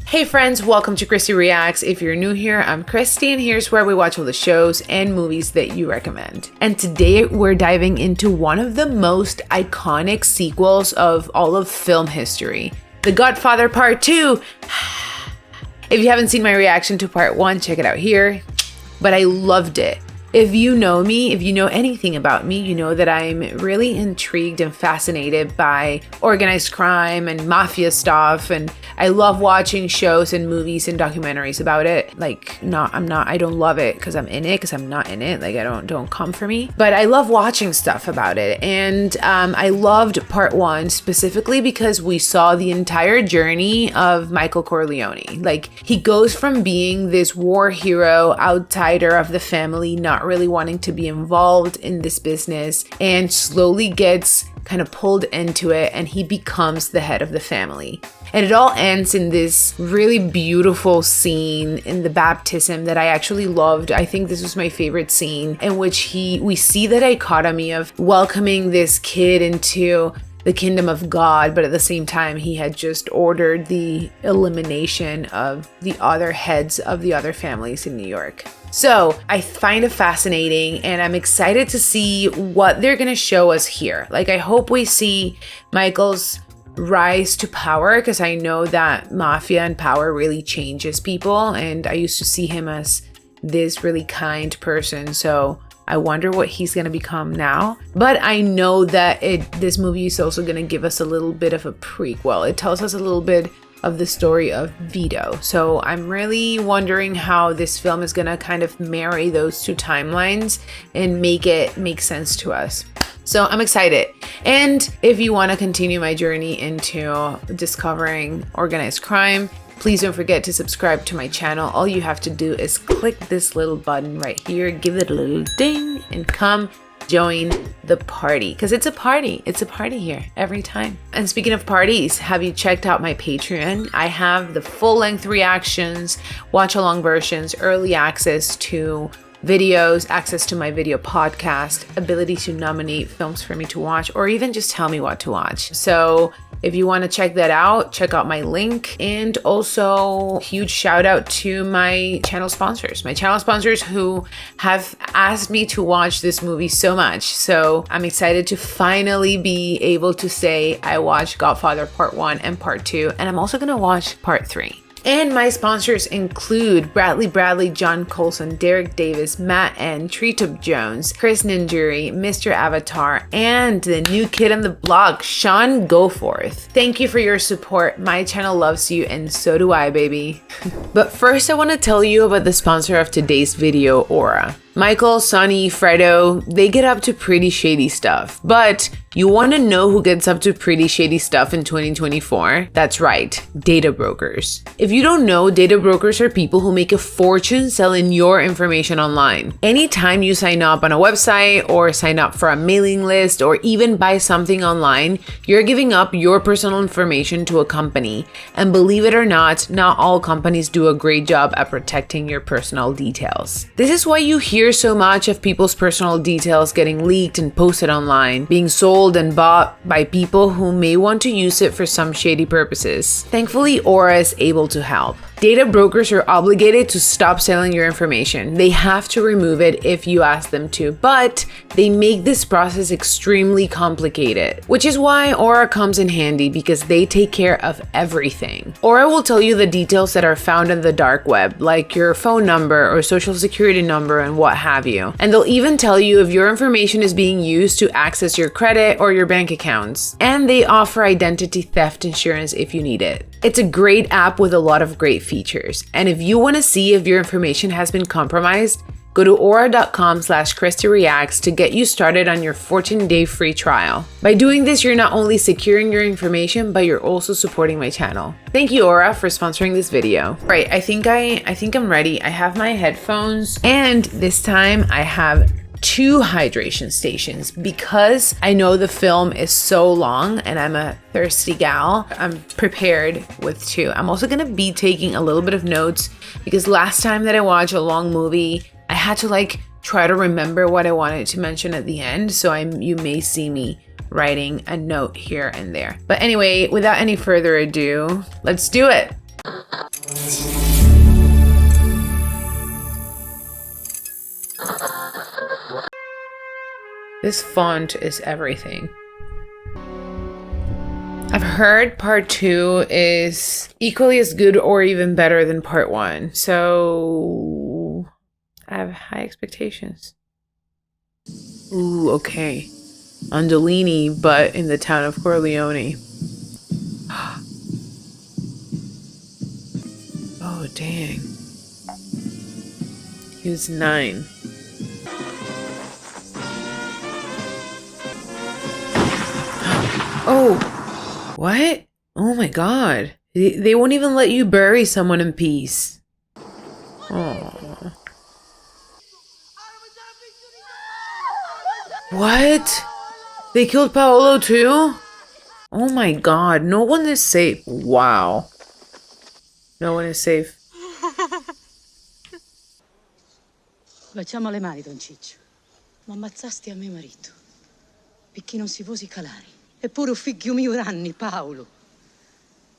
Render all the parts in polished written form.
Hey friends, welcome to Christy Reacts. If you're new here, I'm Christy and here's where we watch all the shows and movies that you recommend. And today we're diving into one of the most iconic sequels of all of film history, The Godfather Part II. If you haven't seen my reaction to Part 1, check it out here. But I loved it. If you know me, if you know anything about me, you know that I'm really intrigued and fascinated by organized crime and mafia stuff. And I love watching shows and movies and documentaries about it. I don't love it because I'm in it, because I'm not in it. Don't come for me. But I love watching stuff about it. And I loved Part 1 specifically because we saw the entire journey of Michael Corleone. He goes from being this war hero, outsider of the family, not really wanting to be involved in this business, and slowly gets kind of pulled into it, and he becomes the head of the family. And it all ends in this really beautiful scene in the baptism that I actually loved. I think this was my favorite scene, in which we see the dichotomy of welcoming this kid into the kingdom of God, but at the same time, he had just ordered the elimination of the other heads of the other families in New York. So I find it fascinating, and I'm excited to see what they're going to show us here. I hope we see Michael's rise to power, because I know that mafia and power really changes people, and I used to see him as this really kind person. So I wonder what he's going to become now. But I know that this movie is also going to give us a little bit of a prequel. It tells us a little bit of the story of Vito. So I'm really wondering how this film is going to kind of marry those two timelines and make it make sense to us. So I'm excited. And if you want to continue my journey into discovering organized crime, please don't forget to subscribe to my channel. All you have to do is click this little button right here, give it a little ding, and come join the party, because it's a party here every time. And speaking of parties, have you checked out my Patreon? I have the full-length reactions, watch-along versions, early access to videos, access to my video podcast, ability to nominate films for me to watch, or even just tell me what to watch. So if you want to check that out, check out my link. And also, huge shout out to my channel sponsors. My channel sponsors who have asked me to watch this movie so much. So I'm excited to finally be able to say I watched Godfather Part 1 and Part 2, and I'm also going to watch Part 3. And my sponsors include Bradley, John Colson, Derek Davis, Matt N, Treetop Jones, Chris Ninjuri, Mr. Avatar, and the new kid on the block, Sean Goforth. Thank you for your support. My channel loves you, and so do I, baby. But first, I want to tell you about the sponsor of today's video, Aura. Michael, Sonny, Fredo, they get up to pretty shady stuff. But you want to know who gets up to pretty shady stuff in 2024? That's right, data brokers. If you don't know, data brokers are people who make a fortune selling your information online. Anytime you sign up on a website or sign up for a mailing list or even buy something online, you're giving up your personal information to a company. And believe it or not all companies do a great job at protecting your personal details. This is why you hear so much of people's personal details getting leaked and posted online, being sold and bought by people who may want to use it for some shady purposes. Thankfully, Aura is able to help. Data brokers are obligated to stop selling your information. They have to remove it if you ask them to, but they make this process extremely complicated, which is why Aura comes in handy, because they take care of everything. Aura will tell you the details that are found on the dark web, like your phone number or social security number and what have you. And they'll even tell you if your information is being used to access your credit or your bank accounts. And they offer identity theft insurance if you need it. It's a great app with a lot of great features. And if you want to see if your information has been compromised, go to aura.com/ChristyReacts to get you started on your 14-day free trial. By doing this, you're not only securing your information, but you're also supporting my channel. Thank you, Aura, for sponsoring this video. Right, I think I'm ready. I have my headphones, and this time I have 2 hydration stations because I know the film is so long and I'm a thirsty gal. I'm prepared with 2. I'm also gonna be taking a little bit of notes because last time that I watched a long movie, I had to try to remember what I wanted to mention at the end. So you may see me writing a note here and there. But anyway, without any further ado, let's do it. This font is everything. I've heard part 2 is equally as good or even better than part 1. So I have high expectations. Ooh, okay. Andolini, but in the town of Corleone. Oh, dang. He was 9. Oh, what? Oh my god. They won't even let you bury someone in peace. Oh. What? They killed Paolo too? Oh my god, no one is safe. Wow. No one is safe. Facciamo le mani, Don Ciccio. Ma ammazzasti a mio marito. Perché non si posi calare. Eppure un figlio mio anni, Paolo.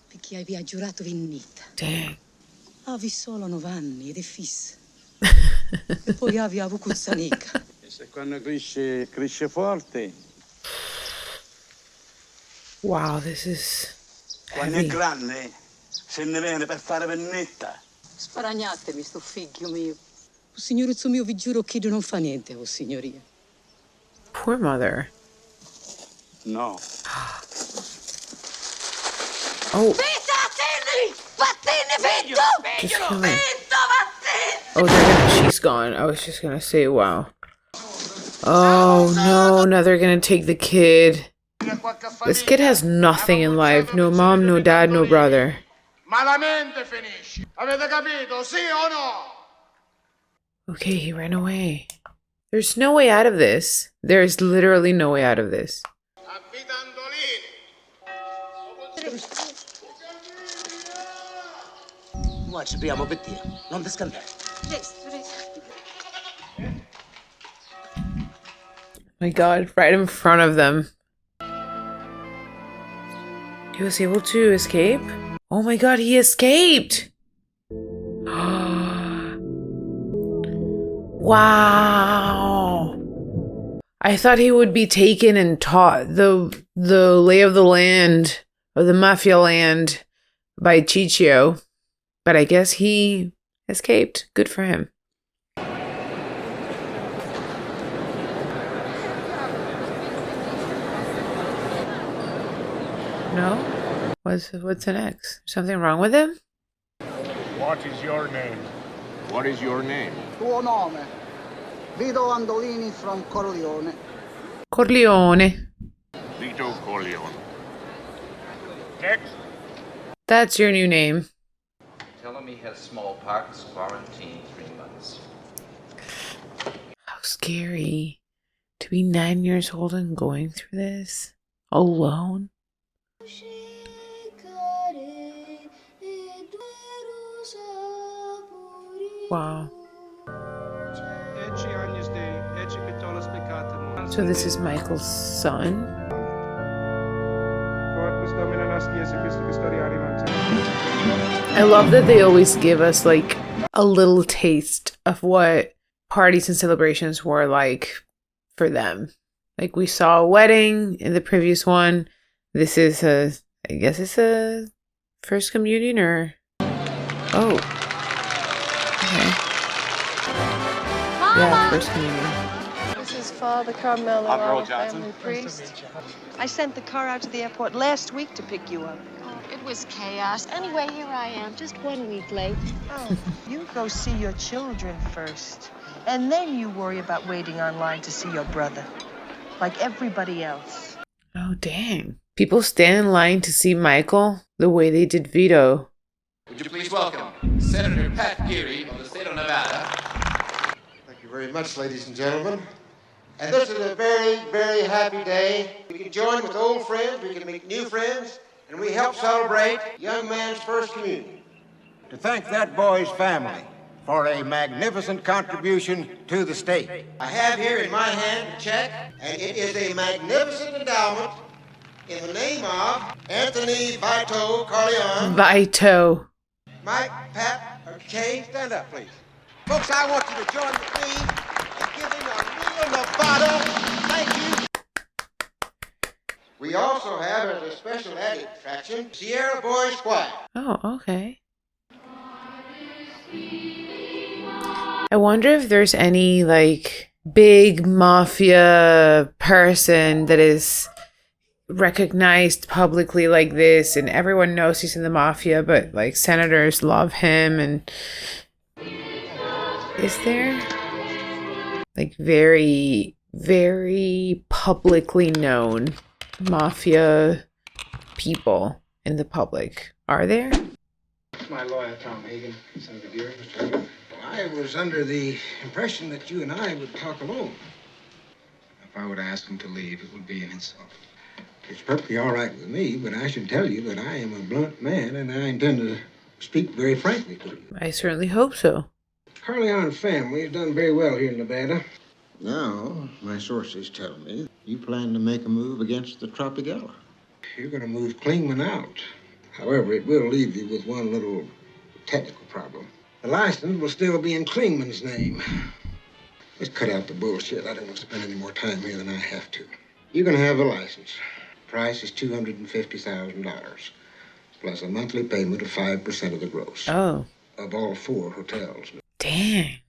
Perché aveva giurato vinnita. Dang. Avevi solo 9 anni ed è fissa. E poi avevi avuto zanica. E se quando cresce forte. Wow, this is Quando è grande, se ne viene per fare vennetta. Sparagnatemi, sto figlio mio. O signoruzzo mio, vi giuro che non fa niente, oh signoria. poor mother. No. Oh. Just kill him. Oh, she's gone. I was just gonna say, wow. Oh no, now they're gonna take the kid. This kid has nothing in life. No mom, no dad, no brother. Malamente finisce. Avete capito? Sì o no? Okay, he ran away. There's no way out of this. There's literally no way out of this. Qua ci apriamo per te, non ti scandare. My god, right in front of them. He was able to escape? Oh my god, he escaped! Wow! I thought he would be taken and taught the lay of the land, or the mafia land, by Ciccio. But I guess he escaped. Good for him. No? What's the next? Something wrong with him? What is your name? What is your name? Tuo nome? Vito Andolini from Corleone. Corleone. Vito Corleone. Next. That's your new name. Tell him he has smallpox, quarantine 3 months. How scary. To be 9 years old and going through this alone. Wow. So this is Michael's son? I love that they always give us like a little taste of what parties and celebrations were like for them. Like we saw a wedding in the previous one. This is I guess it's a first communion or... Oh. Okay. Yeah, first communion. This is Father Carmelo, our family priest. I sent the car out to the airport last week to pick you up. Oh, it was chaos. Anyway, here I am, just 1 week late. Oh, you go see your children first. And then you worry about waiting online to see your brother. Like everybody else. Oh, dang. People stand in line to see Michael the way they did Vito. Would you please welcome Senator Pat Geary of the state of Nevada. Thank you very much, ladies and gentlemen. And this is a very, very happy day. We can join with old friends, we can make new friends, and we help celebrate young man's first communion. To thank that boy's family for a magnificent contribution to the state. I have here in my hand a check, and it is a magnificent endowment in the name of Anthony Vito Corleone. Vito. Mike, Pat, or Kay, stand up, please. Folks, I want you to join with me and give him a real Nevada thank you. We also have as a special added attraction, Sierra Boys Choir. Oh, okay. I wonder if there's any like big mafia person that is recognized publicly like this and everyone knows he's in the mafia, but like senators love him. And is there like very, very publicly known mafia people in the public? Are there? My lawyer, Tom Hagen, Senator Geary, Mr. Hagen. I was under the impression that you and I would talk alone. If I were to ask him to leave, it would be an insult. It's perfectly all right with me, but I should tell you that I am a blunt man and I intend to speak very frankly to you. I certainly hope so. Carleon family has done very well here in Nevada. Now, my sources tell me you plan to make a move against the Tropicana. You're going to move Klingman out. However, it will leave you with one little technical problem. The license will still be in Klingman's name. Let's cut out the bullshit. I don't want to spend any more time here than I have to. You're going to have a license. Price is $250,000, plus a monthly payment of 5% of the gross. Oh. Of all 4 hotels. Dang.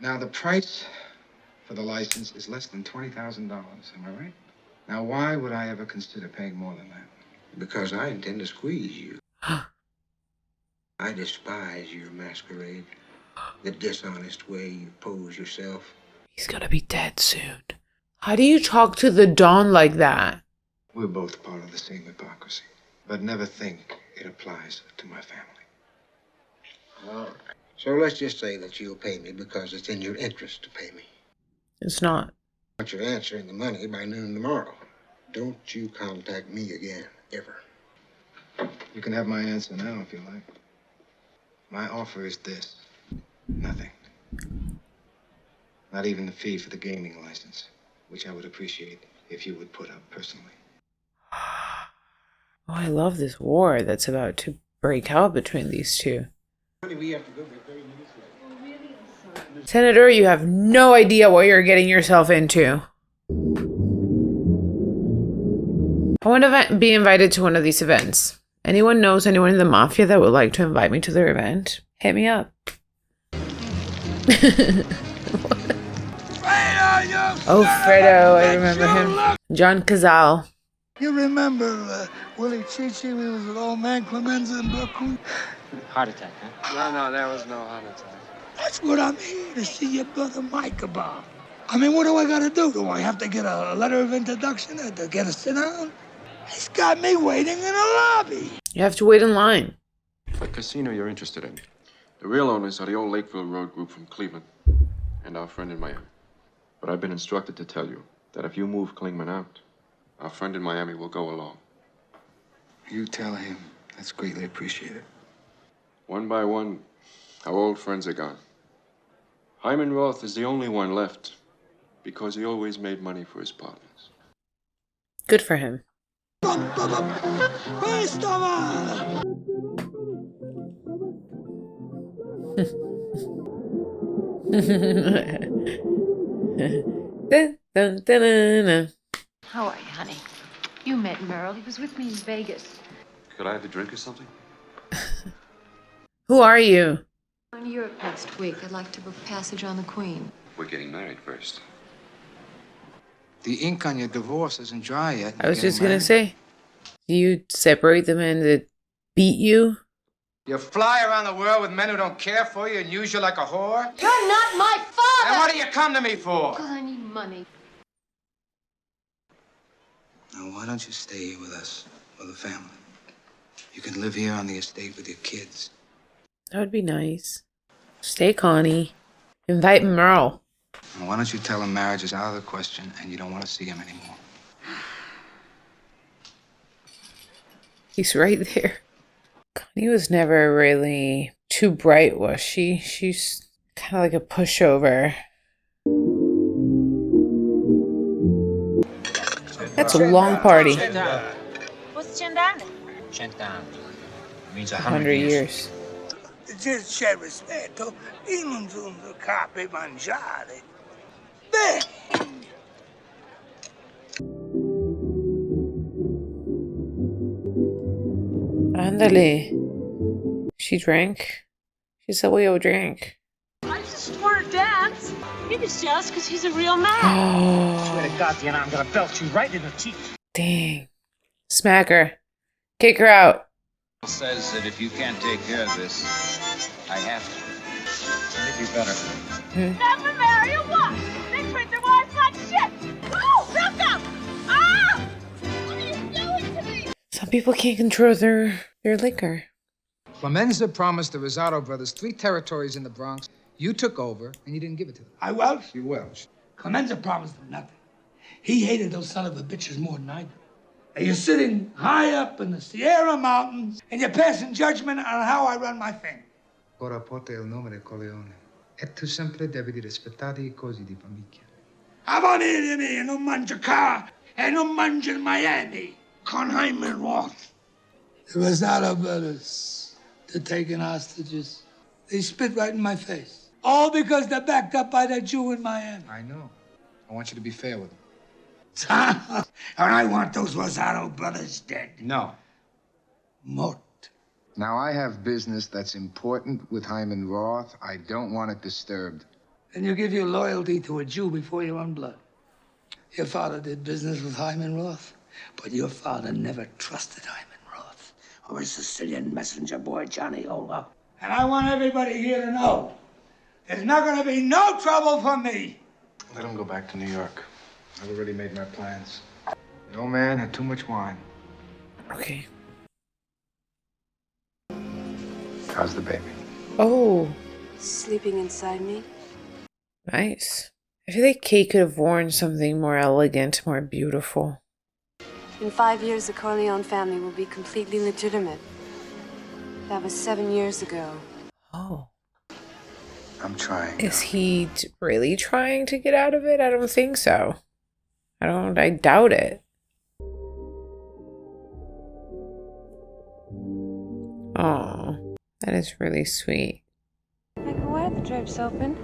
Now, the price for the license is less than $20,000, am I right? Now, why would I ever consider paying more than that? Because I intend to squeeze you. I despise your masquerade, the dishonest way you pose yourself. He's gonna be dead soon. How do you talk to the Don like that? We're both part of the same hypocrisy, but never think it applies to my family. All right. So let's just say that you'll pay me because it's in your interest to pay me. It's not. I want you to answer in the money by noon tomorrow. Don't you contact me again, ever. You can have my answer now if you like. My offer is this. Nothing. Not even the fee for the gaming license, which I would appreciate if you would put up personally. Oh, I love this war that's about to break out between these two. Senator, you have no idea what you're getting yourself into. I want to be invited to one of these events. Anyone knows anyone in the mafia that would like to invite me to their event? Hit me up. Oh, Fredo, I remember him. John Cazale. You remember Willie Chichi when he was with old man Clemenza in Brooklyn? Heart attack, huh? No, there was no heart attack. That's what I'm here to see your brother Mike about. I mean, what do I gotta do? Do I have to get a letter of introduction to get a sit down? He's got me waiting in the lobby. You have to wait in line. What casino you're interested in? The real owners are the old Lakeville Road group from Cleveland and our friend in Miami. But I've been instructed to tell you that if you move Klingman out, our friend in Miami will go along. You tell him. That's greatly appreciated. One by one, our old friends are gone. Hyman Roth is the only one left because he always made money for his partners. Good for him. How are you, honey? You met Merle. He was with me in Vegas. Could I have a drink or something? Who are you? I'm in Europe next week. I'd like to book passage on the Queen. We're getting married first. The ink on your divorce isn't dry yet. I was just gonna say, do you separate the men that beat you? You fly around the world with men who don't care for you and use you like a whore? You're not my father! And what do you come to me for? Because I need money. Now, why don't you stay here with us, with the family? You can live here on the estate with your kids. That would be nice. Stay, Connie. Invite Merle. Now, why don't you tell him marriage is out of the question and you don't want to see him anymore? He's right there. Connie was never really too bright, was she? She's kind of like a pushover. That's a long party. What's Cendana? Cent'anni. Means 100 years. c'è rispetto, io non sono capi mangiare. Beh. Ándale. She drank. She said we all drank. I just want to dance. He was jealous because he's a real man. Oh. Swear to God, Diana, I'm gonna belt you right in the teeth. Dang. Smack her. Kick her out. Says that if you can't take care of this, I have to. I think you better. Never marry a wife. They treat their wives like shit. Oh, back up! Ah! What are you doing to me? Some people can't control their liquor. Clemenza promised the Rosado brothers 3 territories in the Bronx. You took over, and you didn't give it to them. I welched? You welched. Clemenza promised them nothing. He hated those son of a bitches more than I do. And you're sitting high up in the Sierra Mountains, and you're passing judgment on how I run my family. Ora porta il nome del Corleone. E tu sempre devi rispettare I cosi di famiglia. A venire mia, non mangio qua e non mangio in Miami. Con Hyman Roth. The Rosado brothers, they're taking hostages. They spit right in my face. All because they're backed up by that Jew in Miami. I know. I want you to be fair with them. And I want those Rosado brothers dead. No. Mort. Now, I have business that's important with Hyman Roth. I don't want it disturbed. And you give your loyalty to a Jew before your own blood. Your father did business with Hyman Roth, but your father never trusted Hyman Roth or his Sicilian messenger boy, Johnny Ola. And I want everybody here to know there's not going to be no trouble for me. Let him go back to New York. I've already made my plans. The old man had too much wine. Okay. How's the baby? Oh. Sleeping inside me. Nice. I feel like Kate could have worn something more elegant, more beautiful. In 5 years, the Corleone family will be completely legitimate. That was 7 years ago. Oh. I'm trying. Is he really trying to get out of it? I don't think so. I doubt it. Oh, that is really sweet. Michael, why are the drapes open?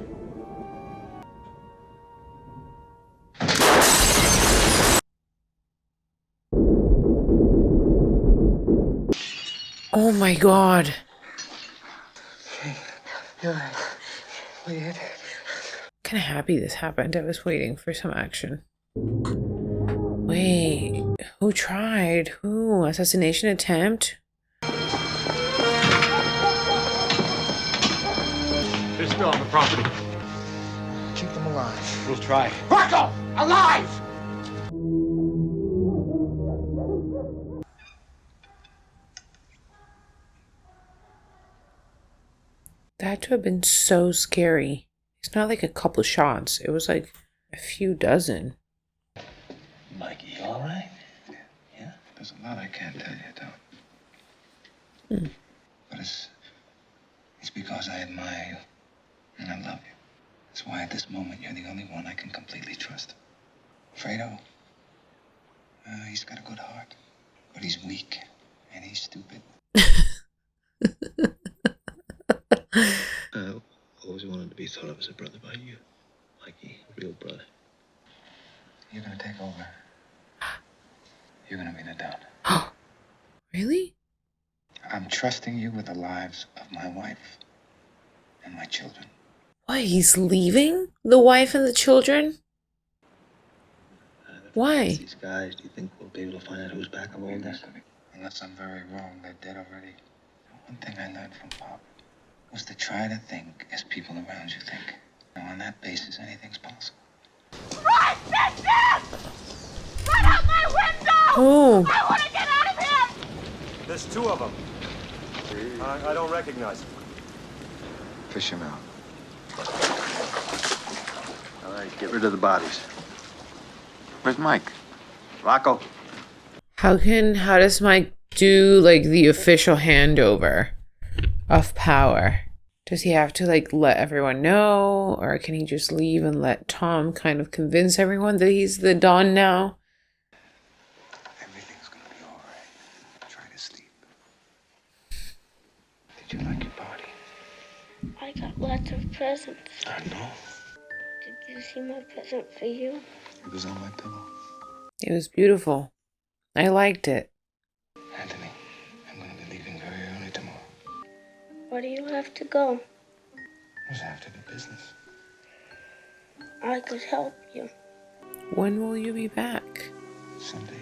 Oh my God. Weird. Kind of happy this happened. I was waiting for some action. Wait, who tried? Who? Assassination attempt? They're still on the property. Keep them alive. We'll try. Rocco! Alive! That had to have been so scary. It's not like a couple shots. It was like a few dozen. Mikey, you all right? Yeah? There's a lot I can't tell you, Tom. But it's because I admire you. And I love you. That's why at this moment you're the only one I can completely trust. Fredo, he's got a good heart. But he's weak. And he's stupid. I always wanted to be thought of as a brother by you. Mikey, a real brother. You're gonna take over. You're gonna be the Don. Really? I'm trusting you with the lives of my wife and my children. Why, he's leaving the wife and the children? Why? These guys, do you think we'll be able to find out who's back of all this? Unless I'm very wrong, they're dead already. One thing I learned from Pop was to try to think as people around you think. Now, on that basis, anything's possible. Right, bitches! Right out my window! Oh. I want to get out of here! There's 2 of them. I don't recognize them. Fish him out. All right, get rid of the bodies. Where's Mike? Rocco. How does Mike do like the official handover of power? Does he have to like let everyone know, or can he just leave and let Tom kind of convince everyone that he's the Don now? Everything's gonna be all right. Try to sleep. Did you like your party? I got lots of presents. I know. Did you see my present for you? It was on my pillow. It was beautiful. I liked it. Anthony, I'm going to be leaving very early tomorrow. Where do you have to go? I just have to do business. I could help you. When will you be back? Someday you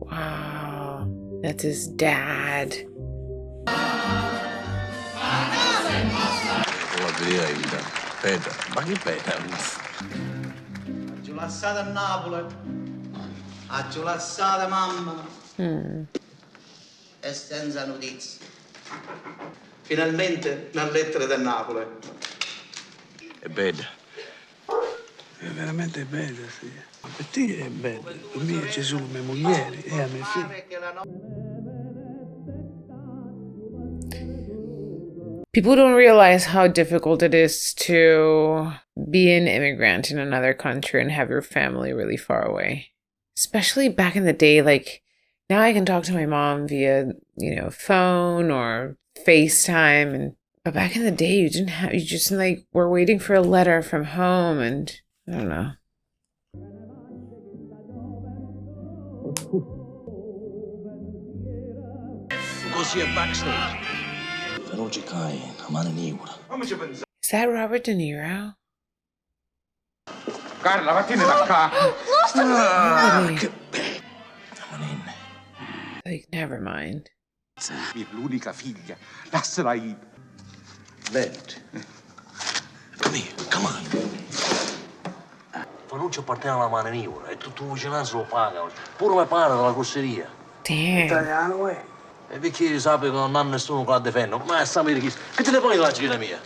Wow. That's his dad. Peter, ma chi Peter? Ci lasciate a Napoli. Ci lasciate mamma. E senza notizie. Finalmente una lettera da Napoli. È bella. È veramente bella, sì. Ma per te è bella. Per me ci sono mie mogli e a mie figlie. People don't realize how difficult it is to be an immigrant in another country and have your family really far away. Especially back in the day, like now I can talk to my mom via, phone or FaceTime, but back in the day you just like were waiting for a letter from home, and I don't know. Così è backstage. Veloce Kai, a mano nigura. Is that Robert De Niro? Carla, vattene da qua! Really? Like, never mind. L'unica figlia, lasciala lì. Venti. Come on. Fanuccio appartiene alla mano nigura e tutto il vicinanza lo paga. Pure me pare dalla corseria. Damn. Italiano, eh? E perché sappi che non ha nessuno che la difende? Ma sapere che te ne poi la gita mia?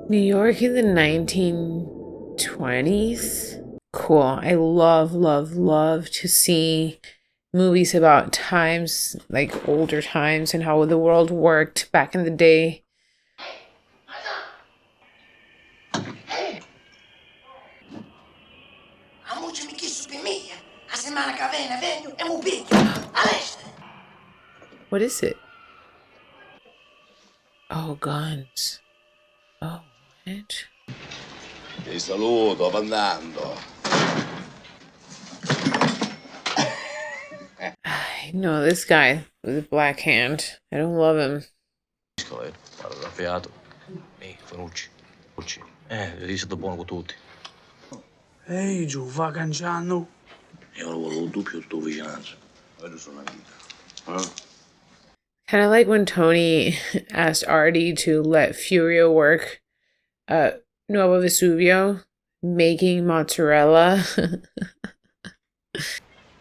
New York in the 1920s? Cool. I love, love, love to see movies about times, like older times, and how the world worked back in the day. What is it? Oh, guns. Oh, what? Ti saluto, andando. I know this guy with a black hand. I don't love him. Parla fiato. Fanucci. Devi essere buono con tutti. Ehi, giù, va cangiando. Io lo volevo doppio il tuo vicinanza. Vedo sono una vita. Kind of like when Tony asked Artie to let Furio work at Nuovo Vesuvio, making mozzarella.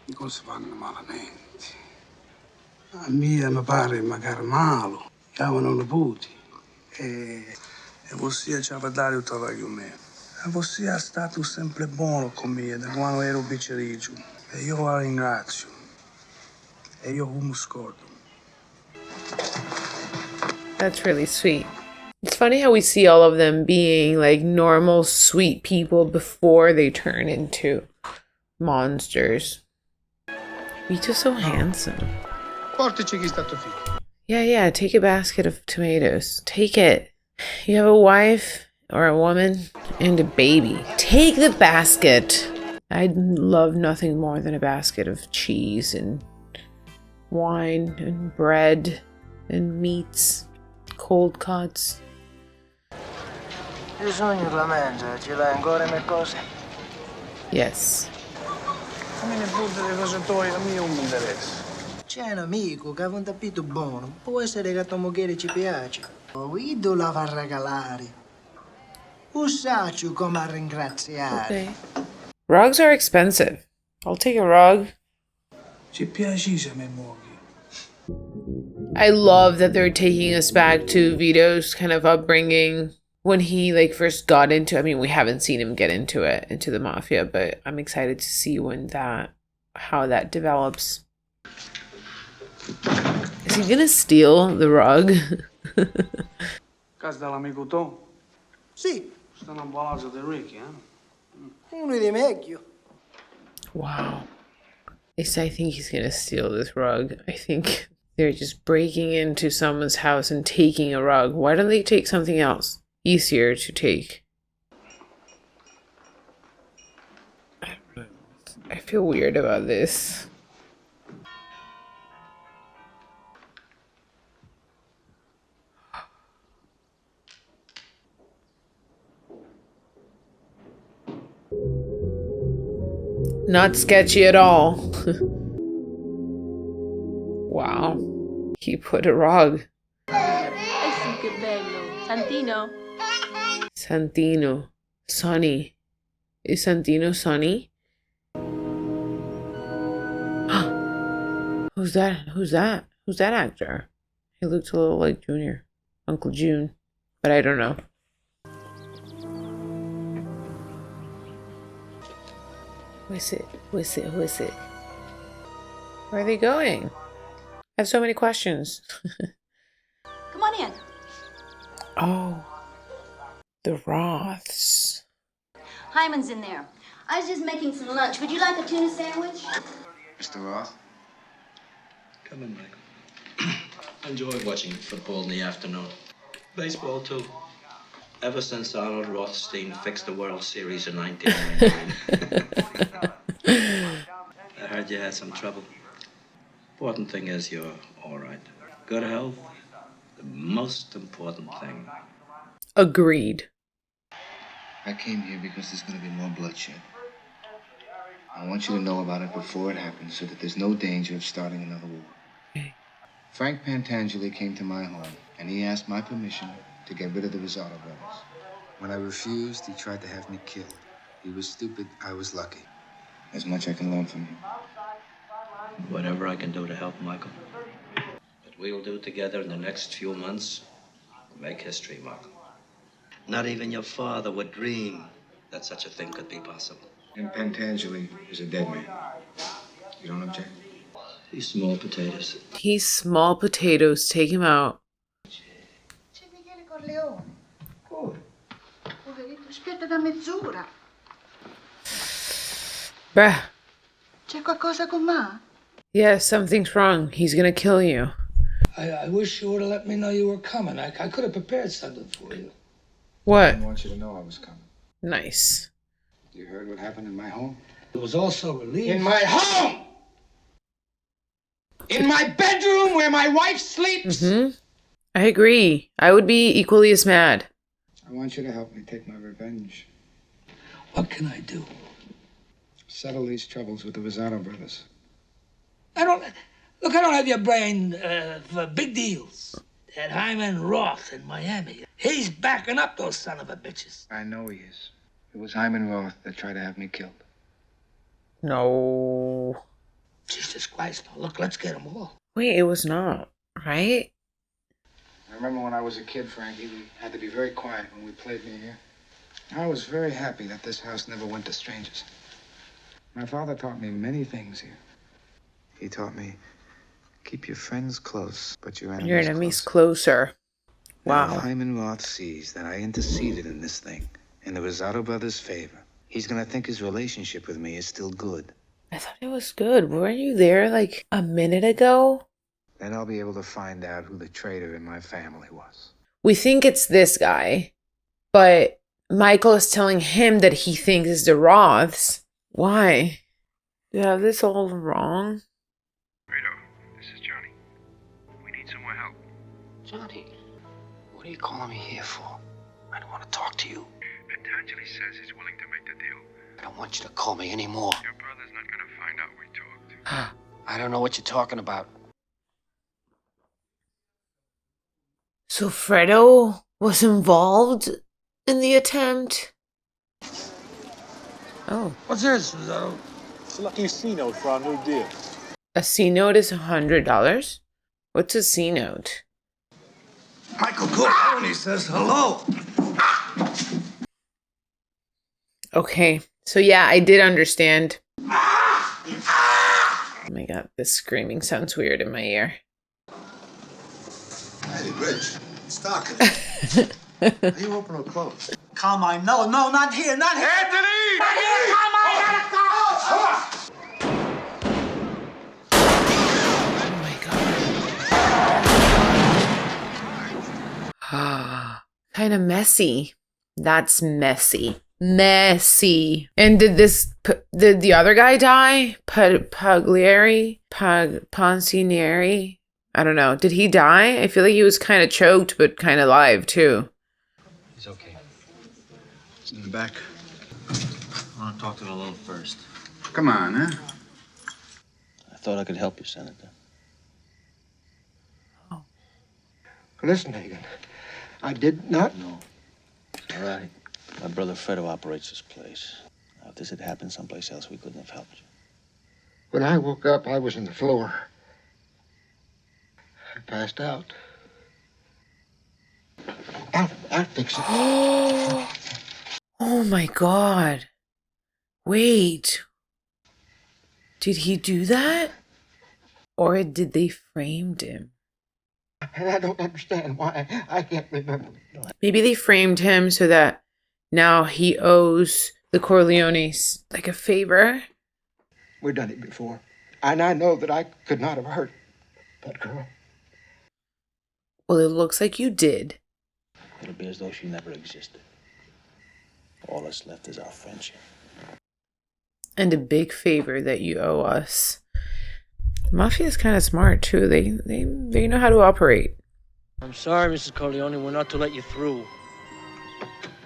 Le cose vanno malamente. A mia mi pare magari malo. Avevano nipoti. E você ci aveva dato tutto il me. E você è stato sempre buono con me da quando ero piccericcio. E io la ringrazio. E io non mi scordo. That's really sweet. It's funny how we see all of them being like normal, sweet people before they turn into monsters. Vito's so handsome. Portaci chi sta tuo figlio. Yeah, take a basket of tomatoes. Take it. You have a wife or a woman and a baby. Take the basket. I'd love nothing more than a basket of cheese and wine and bread and meats, cold cuts. Il sogno la mangia, ce l'hai ancora le cose? Yes. A me ne butti le cose tue, a me non mi interessa. C'è un amico che ha un tappeto buono. Può essere che a tua moglie ci piace. Io la va a regalare. Usaccio come a ringraziare. Okay. Rugs are expensive. I'll take a rug. Ci piace se me muovi. I love that they're taking us back to Vito's kind of upbringing when he like first got into, I mean, we haven't seen him get into the mafia, but I'm excited to see how that develops. Is he gonna steal the rug? Casa dell'amico Tom? Sì. Stanno a palazzo di Ricky, eh? Uno di meglio. Wow. I think he's gonna steal this rug. I think they're just breaking into someone's house and taking a rug. Why don't they take something else? Easier to take. I feel weird about this. Not sketchy at all. Wow. He put a rug. Santino. Santino. Sonny. Is Santino Sonny? Who's that? Who's that? Who's that actor? He looks a little like Junior. Uncle June. But I don't know. Who is it? Who is it? Who is it? Where are they going? I have so many questions. Come on in. Oh. The Roths. Hyman's in there. I was just making some lunch. Would you like a tuna sandwich? Mr. Roth? Come in, Michael. I enjoy watching football in the afternoon. Baseball, too. Ever since Arnold Rothstein fixed the World Series in 1999. I heard you had some trouble. Important thing is you're all right. Good health, the most important thing. Agreed. I came here because there's going to be more bloodshed. I want you to know about it before it happens so that there's no danger of starting another war. Frank Pantangeli came to my home, and he asked my permission to get rid of the Rosado brothers. When I refused, he tried to have me killed. He was stupid, I was lucky. There's much I can learn from him. Whatever I can do to help Michael. What we'll do together in the next few months will make history, Michael. Not even your father would dream that such a thing could be possible. And Pantangeli is a dead man. You don't object? He's small potatoes. He's small potatoes. Take him out. C'è Michele Corleone. Come? Poverino, aspetta da mezz'ora. Bruh. C'è qualcosa con Ma? Yeah, something's wrong. He's gonna kill you. I wish you would have let me know you were coming. I could have prepared something for you. I What? didn't want you to know I was coming. Nice. You heard what happened in my home? It was also relief. In my home! In my bedroom where my wife sleeps! I agree. I would be equally as mad. I want you to help me take my revenge. What can I do? Settle these troubles with the Rosado brothers. I don't have your brain for big deals. That Hyman Roth in Miami, he's backing up those son of a bitches. I know he is. It was Hyman Roth that tried to have me killed. No. Jesus Christ, now look, let's get them all. Wait, it was not, right? I remember when I was a kid, Frankie, we had to be very quiet when we played near here. I was very happy that this house never went to strangers. My father taught me many things here. He taught me, keep your friends close, but your enemies closer. Now, if Wow. Hyman Roth sees that I interceded in this thing in the Rosado brothers' favor, he's gonna think his relationship with me is still good. I thought it was good. Weren't you there like a minute ago? Then I'll be able to find out who the traitor in my family was. We think it's this guy, but Michael is telling him that he thinks it's the Roths. Why? Do you have this all wrong? Rito, this is Johnny. We need some more help. Johnny, what are you calling me here for? I don't want to talk to you. Pantangeli says he's willing to make the deal. I don't want you to call me anymore. Your brother's not gonna find out we talked. I don't know what you're talking about. So Fredo was involved in the attempt? Oh. What's this, Rosado? It's a lucky C note for our new deal. A C note is $100? What's a C note? Michael Corleone says hello. Okay, so yeah, I did understand. Oh my god, this screaming sounds weird in my ear. Hey, Rich, stop it. Are you open or closed? Carmine, no, not here, not here. Anthony! Not here, Carmine, gotta go! kind of messy. That's messy. Messy. And did the other guy die? Ponsigneri? I don't know. Did he die? I feel like he was kind of choked, but kind of alive too. He's okay. He's in the back. I want to talk to him alone first. Come on, huh? I thought I could help you, Senator. Listen, Hagen, I did not... No. All right. My brother Fredo operates this place. Now, if this had happened someplace else, we couldn't have helped you. When I woke up, I was on the floor. I passed out. I'll fix it. Oh my God. Wait. Did he do that? Or did they frame him? I don't understand why. I can't remember. Maybe they framed him so that now he owes the Corleones like a favor. We've done it before. And I know that I could not have hurt that girl. Well, it looks like you did. It'll be as though she never existed. All that's left is our friendship. And a big favor that you owe us. Mafia is kind of smart too. They know how to operate. I'm sorry, Mrs. Corleone. We're not to let you through.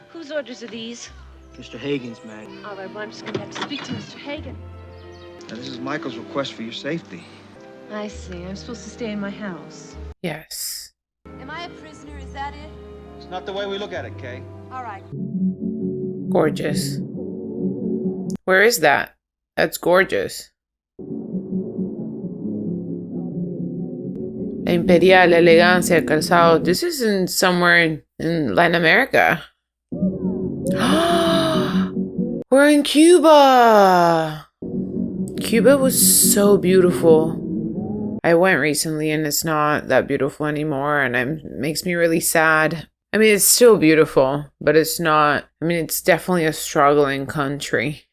Whose orders are these? Mr. Hagen's, man. All right, well, I'm just going to have to speak to Mr. Hagen. Now, this is Michael's request for your safety. I see. I'm supposed to stay in my house. Yes. Am I a prisoner? Is that it? It's not the way we look at it, Kay. All right. Gorgeous. Where is that? That's gorgeous. La Imperial, la elegancia, el calzado. This is in somewhere in Latin America. We're in Cuba. Cuba was so beautiful. I went recently and it's not that beautiful anymore, and it makes me really sad. I mean, it's still beautiful, but it's not. I mean, it's definitely a struggling country.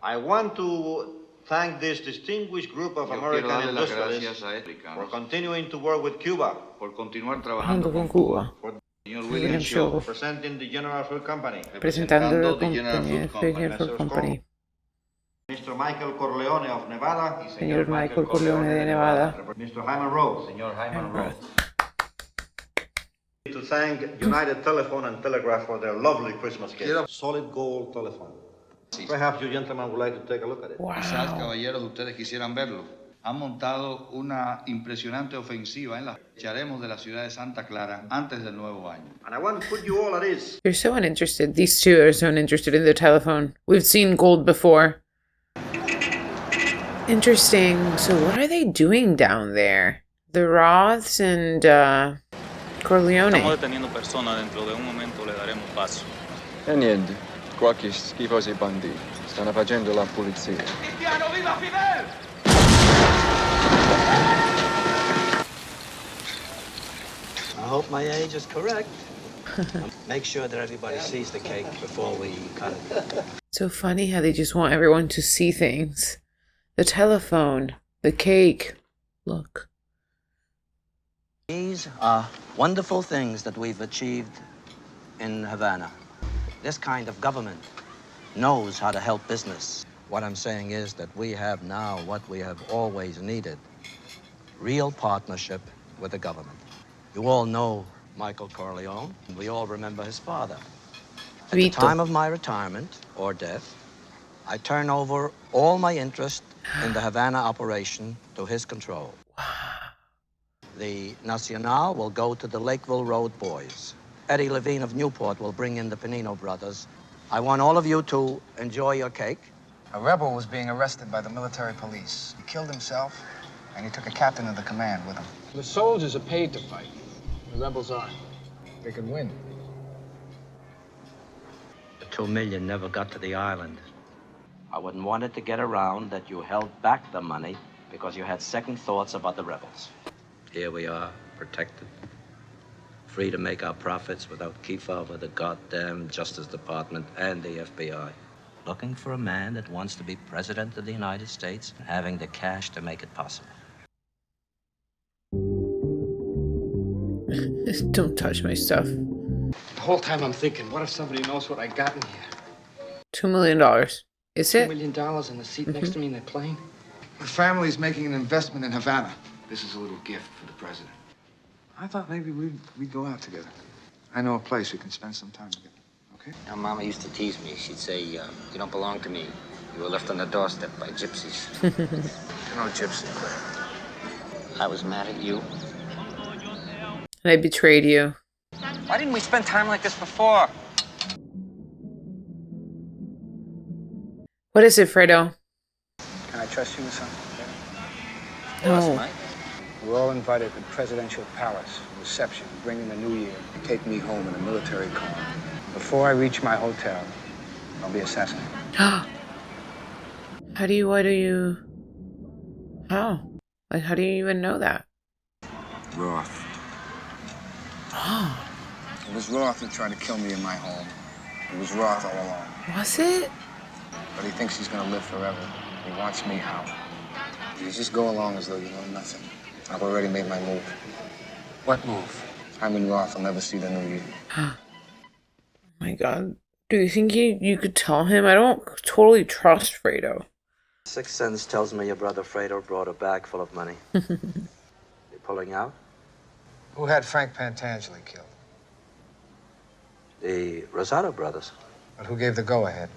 I want to thank this distinguished group of American industrialists for continuing to work with Cuba. Por continuar Trabajando con Cuba. Señor William Shaw. Presenting the General Food Company. Presentando la compañía Food Company. Mr. Michael Corleone of Nevada. Señor Michael Corleone de Nevada. Mr. Hyman Rose. Señor Hyman Rose. To thank United Telephone and Telegraph for their lovely Christmas gift. Solid gold telephone. Perhaps you gentlemen would like to take a look at it. Quizás, caballeros, ustedes quisieran verlo. Han montado una impresionante ofensiva en las echaremos de la ciudad de Santa Clara antes del nuevo año. And I want to put you all at ease. You're so uninterested. These two are so uninterested in the telephone. We've seen gold before. Interesting. So what are they doing down there? The Roths and Corleone. Estamos deteniendo personas. Dentro de un momento le daremos paso. E niente, qua che schifosi banditi stanno facendo la pulizia. Cristiano, viva Fidel! I hope my age is correct. Make sure that everybody sees the cake before we cut it. So funny how they just want everyone to see things. The telephone, the cake. Look. These are wonderful things that we've achieved in Havana. This kind of government knows how to help business. What I'm saying is that we have now what we have always needed. Real partnership with the government. You all know Michael Corleone. We all remember his father. At the time of my retirement or death, I turn over all my interest in the Havana operation to his control. The Nacional will go to the Lakeville Road boys. Eddie Levine of Newport will bring in the Panino brothers. I want all of you to enjoy your cake. A rebel was being arrested by the military police. He killed himself, and he took a captain of the command with him. The soldiers are paid to fight. The rebels aren't. They can win. The 2 million never got to the island. I wouldn't want it to get around that you held back the money because you had second thoughts about the rebels. Here we are, protected, free to make our profits without Kiefer, the goddamn Justice Department, and the FBI. Looking for a man that wants to be president of the United States and having the cash to make it possible. Don't touch my stuff. The whole time I'm thinking, what if somebody knows what I got in here? $2 million. Is it? $2 million in the seat next to me in the plane? The family's making an investment in Havana. This is a little gift for the president. I thought maybe we'd go out together. I know a place we can spend some time together. Okay? Now, Mama used to tease me. She'd say, you don't belong to me. You were left on the doorstep by gypsies. You're no gypsy, Claire. I was mad at you. And I betrayed you. Why didn't we spend time like this before? What is it, Fredo? Can I trust you with something? No. Mike. We're all invited to the presidential palace reception, bringing the new year. Take me home in a military car. Before I reach my hotel, I'll be assassinated. How? Like, how do you even know that? Roth. Oh. It was Roth who tried to kill me in my home. It was Roth all along. Was it? But he thinks he's gonna live forever. He wants me out. You just go along as though you know nothing. I've already made my move. What move? Hyman Roth will never see the new year. Oh my God. Do you think you could tell him? I don't totally trust Fredo. Sixth sense tells me your brother Fredo brought a bag full of money. You pulling out? Who had Frank Pantangeli killed? The Rosado brothers. But who gave the go-ahead?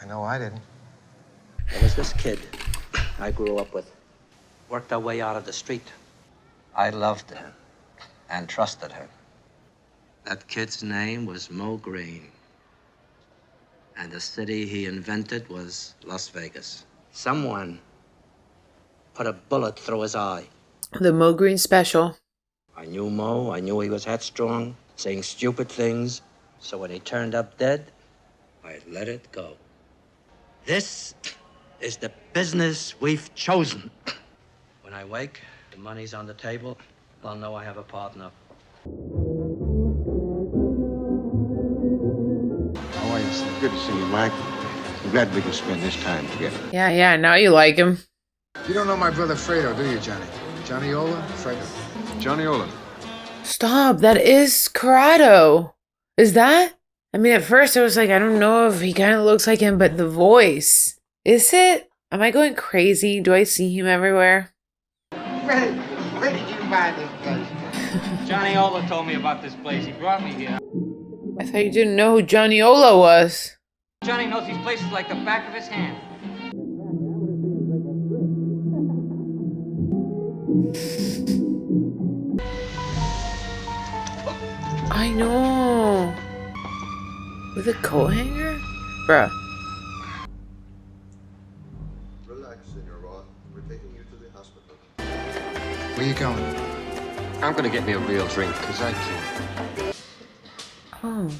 I know I didn't. There was this kid I grew up with. Worked our way out of the street. I loved her and trusted her. That kid's name was Mo Green. And the city he invented was Las Vegas. Someone put a bullet through his eye. The Mo Green special. I knew Mo. I knew he was headstrong, saying stupid things. So when he turned up dead, I let it go. This is the business we've chosen. When I wake, the money's on the table. I'll know I have a partner. How are you, sir? Good to see you, Mike. I'm glad we can spend this time together. Yeah, now you like him. You don't know my brother Fredo, do you, Johnny? Johnny Ola? Fredo. Johnny Ola. Stop, that is Corrado. Is that? I mean, at first I was like, I don't know if he kind of looks like him, but the voice. Is it? Am I going crazy? Do I see him everywhere? Where did you find this place? Johnny Ola told me about this place. He brought me here. I thought you didn't know who Johnny Ola was. Johnny knows these places like the back of his hand. I know. With a coat hanger? Bruh. Relax, Senor Roth. We're taking you to the hospital. Where you going? I'm gonna get me a real drink, because I can. Oh.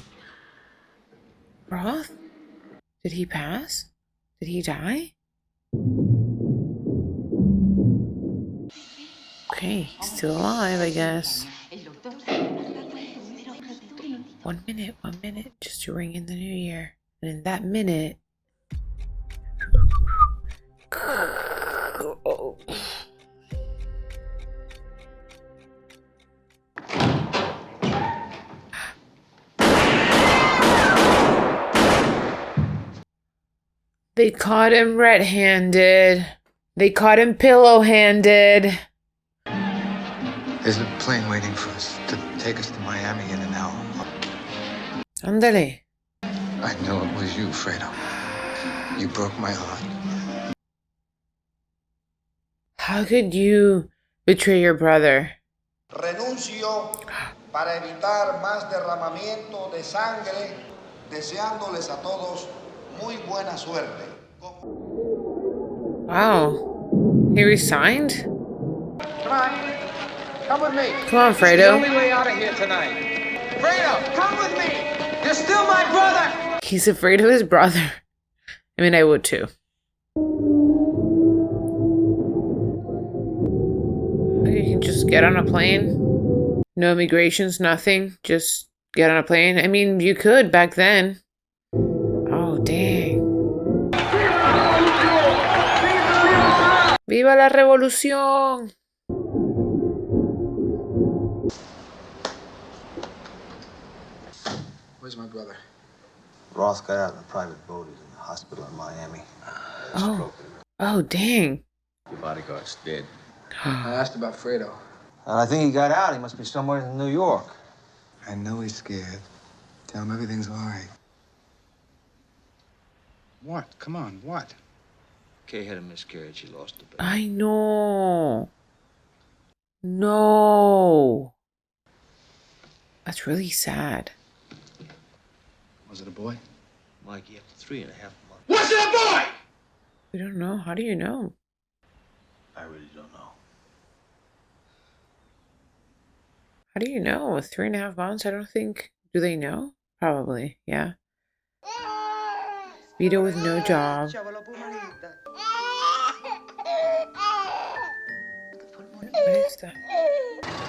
Roth? Did he pass? Did he die? Okay, still alive, I guess. 1 minute, just to ring in the new year. And in that minute... Oh. They caught him red-handed. They caught him pillow-handed. There's a plane waiting for us to take us to Miami in an hour. Ándale. I know it was you, Fredo. You broke my heart. How could you betray your brother? Renuncio para evitar más derramamiento de sangre, deseándoles a todos muy buena suerte. Wow. He resigned? Come on. Come with me. Come on, This is the Fredo. only way out of here tonight. Fredo, come with me. You're still my brother. He's afraid of his brother. I mean, I would too. You can just get on a plane. No immigrations, nothing. Just get on a plane. I mean, you could back then. Oh, dang. ¡Viva la revolución! Where's my brother? Roth got out in a private boat. He's in the hospital in Miami. Oh. Oh, dang. Your bodyguard's dead. I asked about Fredo. I think he got out. He must be somewhere in New York. I know he's scared. Tell him everything's all right. What? Come on, what? Kay had a miscarriage. She lost the baby. I know. No. That's really sad. Was it a boy? Mikey, after 3.5 months. Was it a boy? We don't know. How do you know? I really don't know. How do you know? With 3.5 months, I don't think. Do they know? Probably, yeah. Vito with no job. What is that?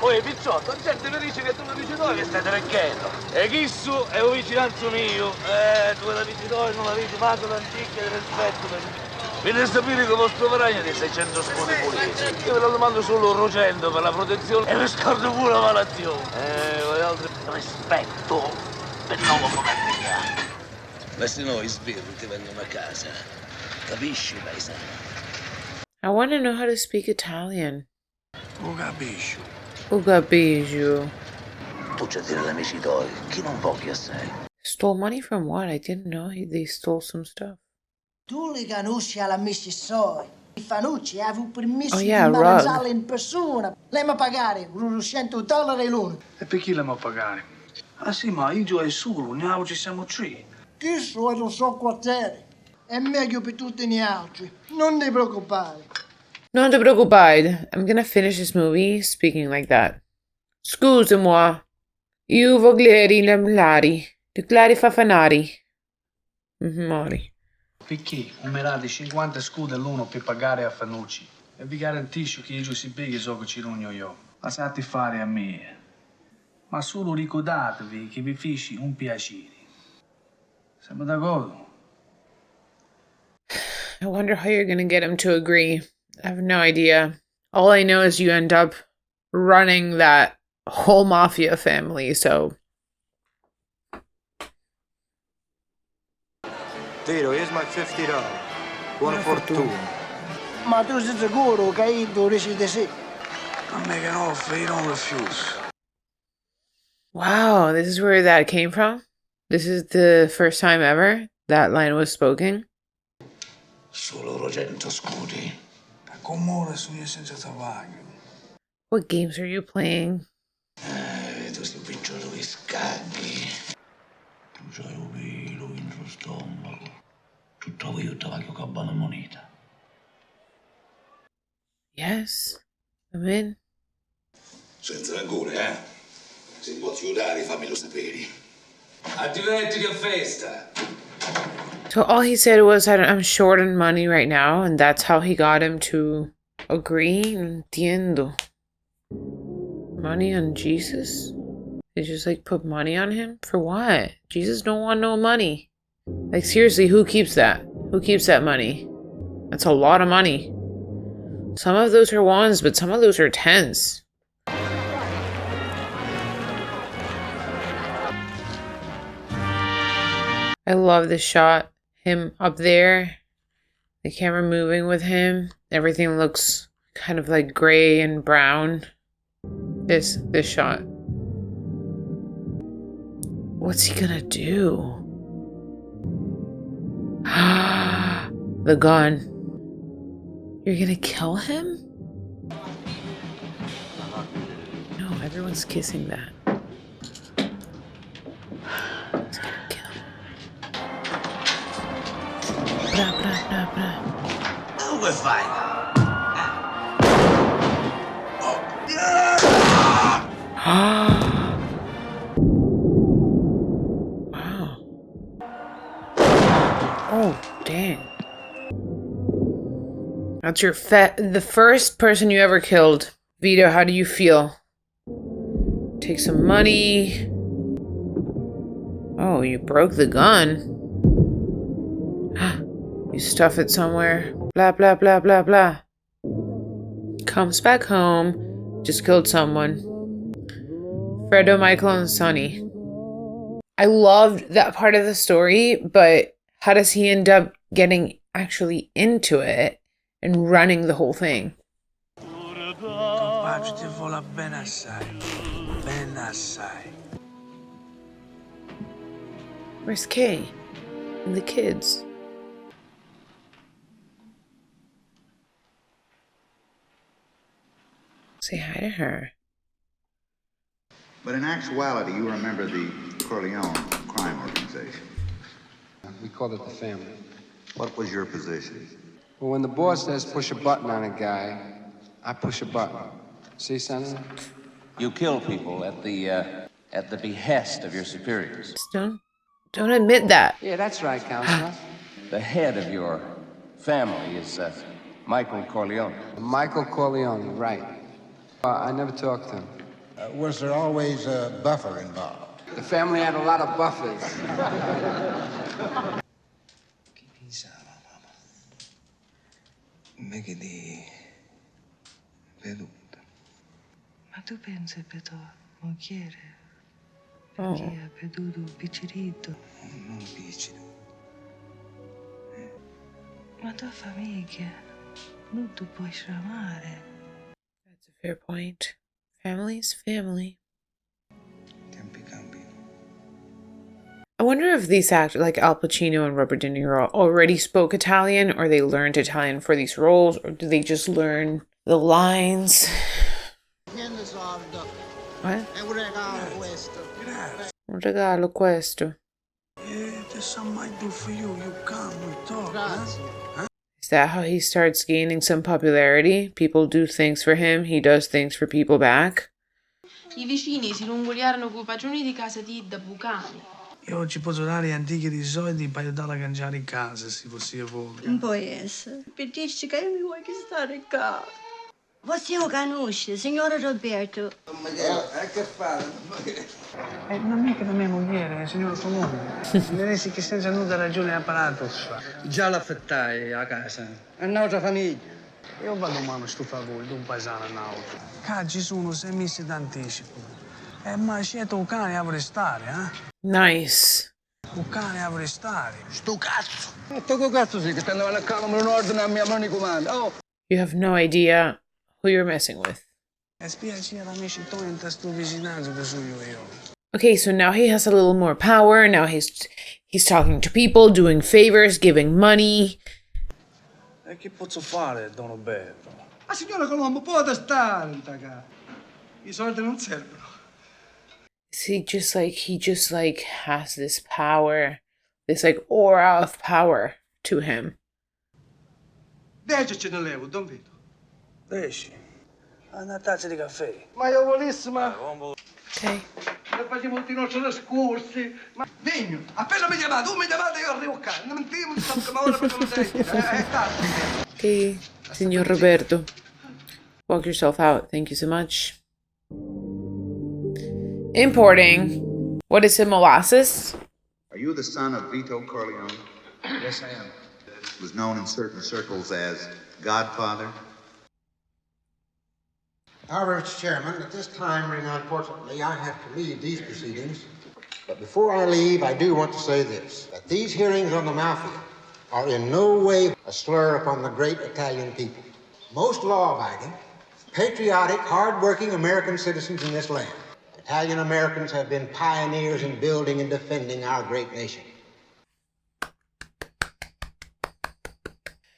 Oi, Pizzotto, la gente mi dice che tu la vincitori che stai tranquillo. E chi su è un vicinanzo mio. Tu la vincitori non la vedi manco l'antica di rispetto per me. Vieni a sapere che vostro varagno di 600 scudi puliti. Io ve lo domando solo 100 per la protezione e mi scordo pure la malazione. Voi altri rispetto per nuovo come te. Ma se no i sbirri ti vengono a casa. Capisci, paesano? I want to know how to speak Italian. Lo capisci. Uga Bijou. Tu c'è dire l'amici tuoi, chi non voglia sei. Stole money from what? I didn't know they stole some stuff. Tu li conosci all'amici suoi. I Fanucci avevo permesso Oh, di yeah, mangiarla in persona. Lei mi pagare $100 l'uno. E perché la devo pagare? Ah sì, ma io e solo, ne ci siamo tre. Questo è il suo quartiere. È meglio per tutti gli altri. Non ti preoccupare. Non te preoccupare. I'm gonna finish this movie speaking like that. Scusami. Io voglio lemlari. De clari fafanari. Mori. Perché un merà di 50 scudi l'uno per pagare a Fanucci. E vi garantisco che io si beghi so che ci rugno io. Lasciate fare a me. Ma solo ricordatevi che vi feci un piacere. Siamo d'accordo? I wonder how you're gonna get him to agree. I have no idea. All I know is you end up running that whole mafia family, so. Tiro, here's my $50. Buona fortuna. Ma tu sei sicuro che io tu dici di sì? I make an offer, you don't refuse. Wow, this is where that came from? This is the first time ever that line was spoken? Solo 100 scudi. Com'ora sugli senza tabaco. What games are you playing? Vedo sti piccioli scagli. Tu c'hai un velo in lo stomaco. Tutto io te voglio cabana moneta. Yes, I'm in. Senza rancore, eh? Se vuoi chiudere, fammelo sapere. Divertiti a festa. So all he said was, I'm short on money right now, and that's how he got him to agree? Entiendo. Money on Jesus? They just like put money on him? For what? Jesus don't want no money. Like seriously, who keeps that? Who keeps that money? That's a lot of money. Some of those are ones, but some of those are tens. I love this shot. Him up there, the camera moving with him. Everything looks kind of like gray and brown. This shot. What's he gonna do? The gun. You're gonna kill him? No, everyone's kissing that. He's gonna kill him. Bra, bra, bra, bra. Dove fai? Wow. Oh, dang. That's the first person you ever killed. Vito, how do you feel? Take some money. Oh, you broke the gun. You stuff it somewhere. Blah, blah, blah, blah, blah. Comes back home. Just killed someone. Fredo, Michael, and Sonny. I loved that part of the story, but how does he end up getting actually into it and running the whole thing? Where's Kay and the kids? Say hi to her. But in actuality, you remember the Corleone crime organization. We called it the family. What was your position? Well, when the boss says push a button on a guy, I push a button. See, Senator? You kill people at the behest of your superiors. Don't admit that. Yeah, that's right, Counselor. The head of your family is Michael Corleone. Michael Corleone, right. I never talked to him. Was there always a buffer involved? The family had a lot of buffers. Chi pensava, mamma? Me che di veduta. Ma tu pensi per tua moglie? Perché ha perduto un piccerito? Non piccolo. Ma tua famiglia non tu puoi amare. That's a fair point. Family's family. I wonder if these actors, like Al Pacino and Robert De Niro, already spoke Italian, or they learned Italian for these roles, or do they just learn the lines? What? Un regalo questo. There's something I do for you. You come, we talk. Huh? Is that how he starts gaining some popularity? People do things for him, he does things for people back. I vicini si lungoiarono con padroni di casa di da bucani. Io oggi posso dare antiche di soldi un paio da cangiare in casa, se fosse volga. Non può essere. Per dirci che mi vuoi che stare qua. Você o conosce, signore Roberto. Che fare? Non è che la mia moglie, signor Comune. Mi resi che senza nuda ragione ha parato. Già l'affettai a casa. È un'altra famiglia. Io vado mano sto favore, un paesano in auto. Qua ci sono 6 mesi d'anticipo. Ma scelto un cane a restare, eh? Nice. Un cane a restare. Sto cazzo! Sto cazzo sì, che stanno a casa, me lo ordina a mia mano di comando. Oh! You have no idea who you're messing with. Okay, so now he has a little more power. Now he's talking to people, doing favors, giving money. E che posso fare, Don Roberto? Ma signora Colombo, può stare in casa. I soldi non servono. He just has this power, this like aura of power to him. 10 ce ne levo, Don Vito. 10. Una tazza di caffè. Ma io volissimo. Ok. Ne facciamo tutti i nostri discorsi. Ma Vigno, appena mi chiamate, tu mi chiamate io arrivo qua. Non mentiamo, ma ora facciamo è tardi. Okay, Signor Roberto. Walk yourself out. Thank you so much. Importing. What is it, molasses? Are you the son of Vito Corleone? Yes, I am. Was known in certain circles as Godfather. However, Mr. Chairman, at this time, unfortunately, I have to leave these proceedings. But before I leave, I do want to say this, that these hearings on the mafia are in no way a slur upon the great Italian people. Most law-abiding, patriotic, hard-working American citizens in this land. Italian Americans have been pioneers in building and defending our great nation.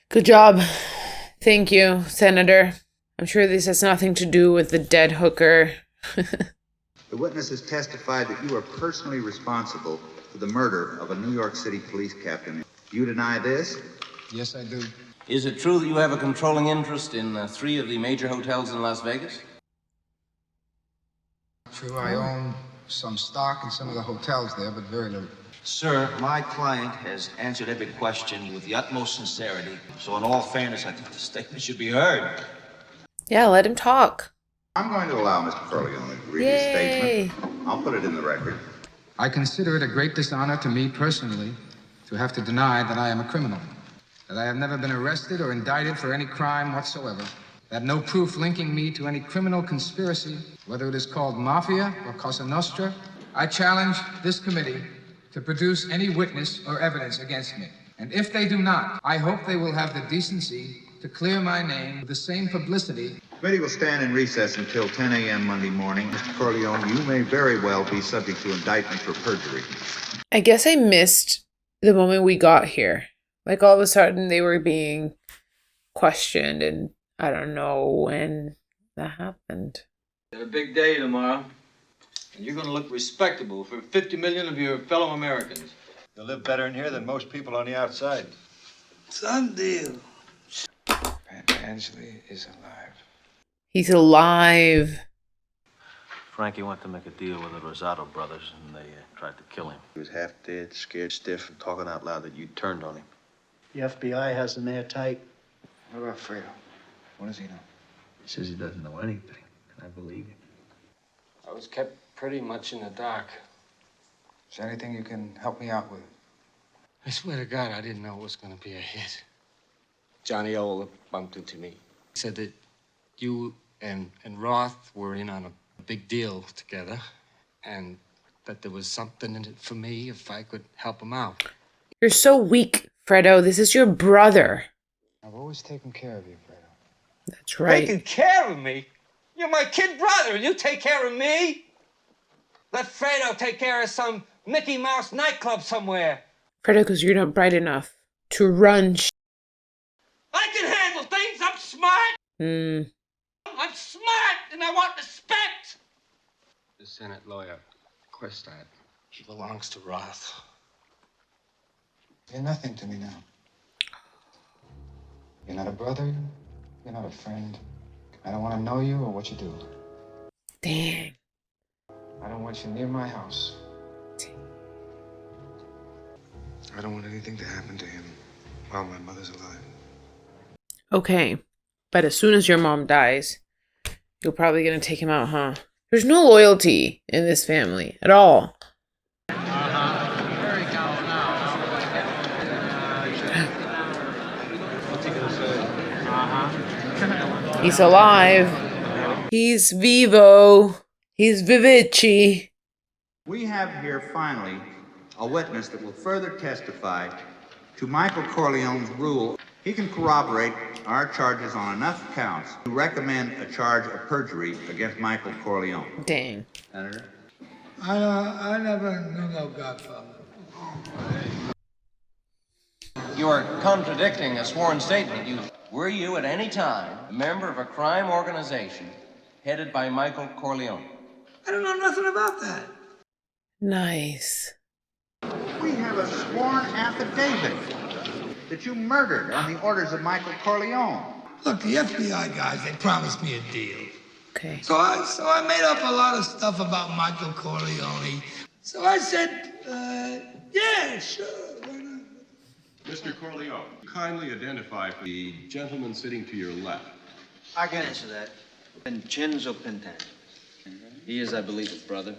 Good job. Thank you, Senator. I'm sure this has nothing to do with the dead hooker. The witnesses testified that you are personally responsible for the murder of a New York City police captain. You deny this? Yes, I do. Is it true that you have a controlling interest in 3 of the major hotels in Las Vegas? True, I own some stock in some of the hotels there, but very little. Sir, my client has answered every question with the utmost sincerity. So in all fairness, I think the statement should be heard. Yeah, let him talk. I'm going to allow Mr. Corleone to read his statement. I'll put it in the record. I consider it a great dishonor to me personally to have to deny that I am a criminal, that I have never been arrested or indicted for any crime whatsoever, that no proof linking me to any criminal conspiracy, whether it is called Mafia or Cosa Nostra I challenge this committee to produce any witness or evidence against me. And if they do not, I hope they will have the decency to clear my name with the same publicity. The committee will stand in recess until 10 a.m. Monday morning. Mr. Corleone, you may very well be subject to indictment for perjury. I guess I missed the moment we got here. Like all of a sudden they were being questioned, and I don't know when that happened. Got a big day tomorrow, and you're gonna look respectable for 50 million of your fellow Americans. You'll live better in here than most people on the outside. Some deal. Angela is alive. He's alive. Frankie went to make a deal with the Rosado brothers, and they tried to kill him. He was half dead, scared stiff, and talking out loud that you turned on him. The FBI has him airtight. What about Fredo? What does he know? He says he doesn't know anything, and I believe him. I was kept pretty much in the dark. Is there anything you can help me out with? I swear to God, I didn't know it was going to be a hit. Johnny Ola bumped into me. He said that you and Roth were in on a big deal together, and that there was something in it for me if I could help him out. You're so weak, Fredo. This is your brother. I've always taken care of you, Fredo. That's right. Taking care of me? You're my kid brother, and you take care of me? Let Fredo take care of some Mickey Mouse nightclub somewhere. Fredo, because you're not bright enough to run I can handle things. I'm smart. I'm smart, and I want respect. The Senate lawyer, Questat, he belongs to Roth. You're nothing to me now. You're not a brother. You're not a friend. I don't want to know you or what you do. Dang. I don't want you near my house. I don't want anything to happen to him while my mother's alive. Okay, but as soon as your mom dies, you're probably gonna take him out, huh? There's no loyalty in this family at all. He's alive. He's vivo. He's vivici. We have here finally a witness that will further testify to Michael Corleone's rule. He can corroborate our charges on enough counts to recommend a charge of perjury against Michael Corleone. Dang. Senator? I never knew no Godfather. You are contradicting a sworn statement. Were you at any time a member of a crime organization headed by Michael Corleone? I don't know nothing about that. Nice. We have a sworn affidavit that you murdered on the orders of Michael Corleone. Look, the FBI guys, they promised me a deal. Okay. So I made up a lot of stuff about Michael Corleone. So I said, yeah, sure, why not? Mr. Corleone, kindly identify the gentleman sitting to your left. I can answer that. Vincenzo Pintana. He is, I believe, his brother.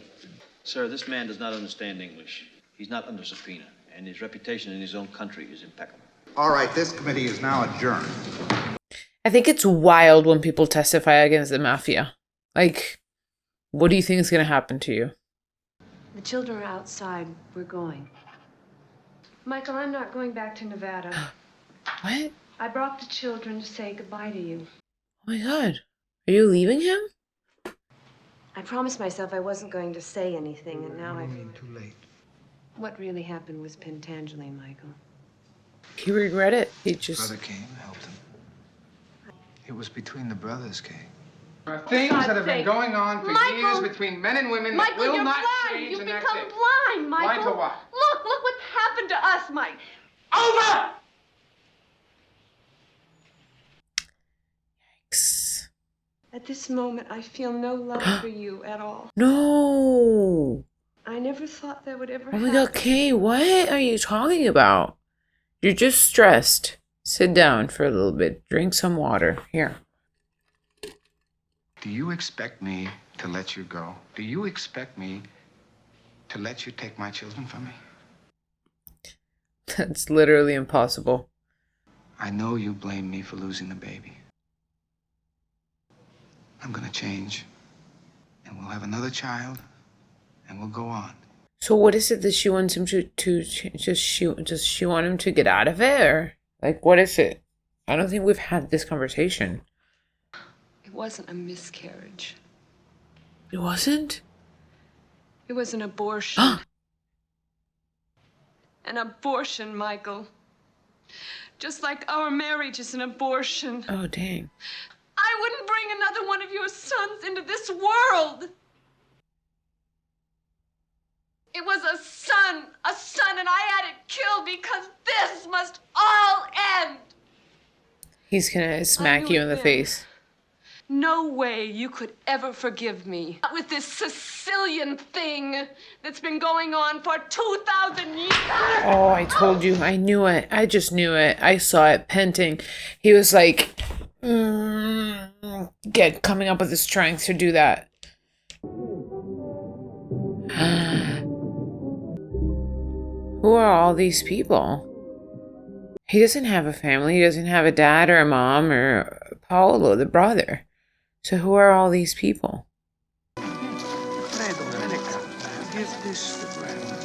Sir, this man does not understand English. He's not under subpoena, and his reputation in his own country is impeccable. All right, this committee is now adjourned. I think it's wild when people testify against the mafia. Like, what do you think is going to happen to you? The children are outside. We're going. Michael, I'm not going back to Nevada. What? I brought the children to say goodbye to you. Oh my God. Are you leaving him? I promised myself I wasn't going to say anything, and now I've... Too late. What really happened was Pentangeli, Michael. He regret it. He just... Brother came, helped him. It was between the brothers, Kay. There are things that have been going on for years between men and women that Michael, will you're not blind. change, You've and that's become it. blind, Michael. Blind to what? Look what's happened to us, Mike. Over! At this moment, I feel no love for you at all. No. I never thought that would ever Oh happen. my God, Kay, what are you talking about? You're just stressed. Sit down for a little bit. Drink some water. Here. Do you expect me to let you go? Do you expect me to let you take my children from me? That's literally impossible. I know you blame me for losing the baby. I'm gonna change, and we'll have another child, and we'll go on. So what is it that she wants him to does she want him to get out of it, or like what is it? I don't think we've had this conversation. It wasn't a miscarriage. It wasn't? It was an abortion. An abortion, Michael. Just like our marriage is an abortion. Oh, dang. I wouldn't bring another one of your sons into this world. It was a son, and I had it killed because this must all end. He's gonna smack you in the face. No way you could ever forgive me. Not with this Sicilian thing that's been going on for 2,000 years. Oh, I told you. I knew it. I just knew it. I saw it panting. He was like, coming up with the strength to do that. Who are all these people? He doesn't have a family. He doesn't have a dad or a mom or Paolo, the brother. So who are all these people? Fredo, Veneca, give this to Grandma.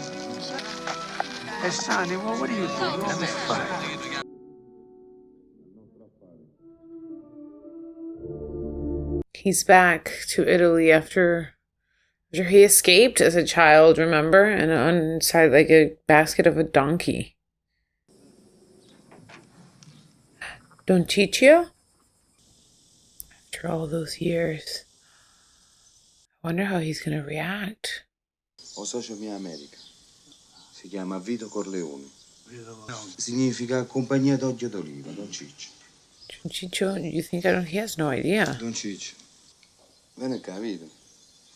Hey, Sonny, well, what are you doing? Let me fight. He's back to Italy after he escaped as a child, remember? And inside like a basket of a donkey. Don Ciccio? After all those years. I wonder how he's gonna react. Ho socio mia America. Si chiama Vito Corleone. Significa compagnia d'olio d'oliva, Don Ciccio. Don Ciccio, you think he has no idea. Don Ciccio. Vieni qua, Vito.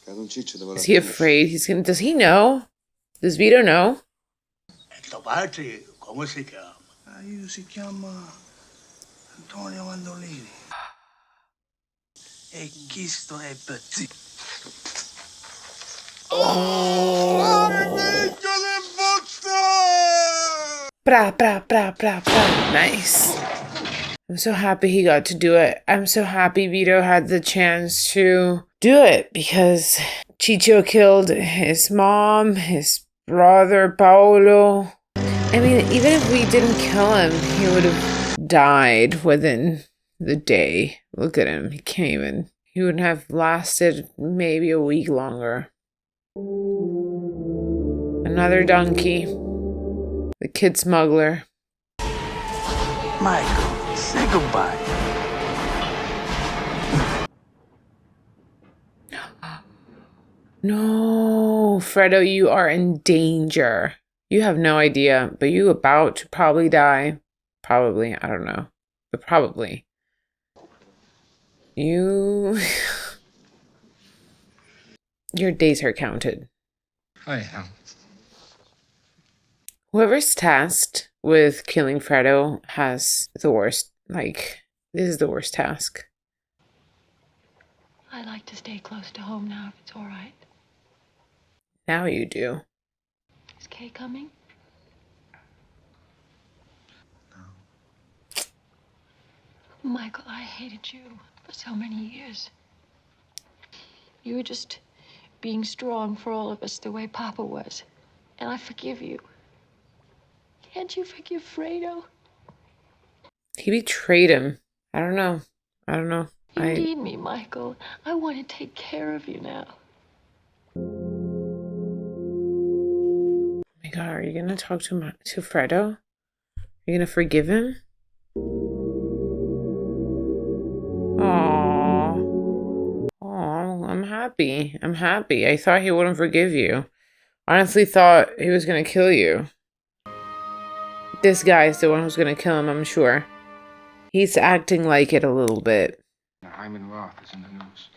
Don Ciccio deve Is he afraid? Does he know? Does Vito know? Tuo padre, come si chiama? Io si chiama Antonio Mandolini. E questo è petit. Bra, bra, bra, bra, bra. Nice. I'm so happy he got to do it. I'm so happy Vito had the chance to do it because Ciccio killed his mom, his brother Paolo. I mean, even if we didn't kill him, he would have died within the day. Look at him. He can't even. He would have lasted maybe a week longer. Another donkey. The kid smuggler. Michael, say goodbye. No, Fredo, you are in danger. You have no idea, but you about to probably die. Probably, I don't know. But probably. Your days are counted. I am. Whoever's tasked with killing Fredo has the worst, this is the worst task. I'd like to stay close to home now, if it's all right. Now you do. Is Kay coming? No. Michael, I hated you for so many years. You were just being strong for all of us the way Papa was. And I forgive you. Can't you forgive Fredo? He betrayed him. I don't know. You need me, Michael. I want to take care of you now. Oh my God, are you gonna talk to Fredo? Are you gonna forgive him? Aww. Aww, I'm happy. I thought he wouldn't forgive you. Honestly thought he was gonna kill you. This guy's the one who's gonna kill him, I'm sure. He's acting like it a little bit. Hyman Roth is in the news.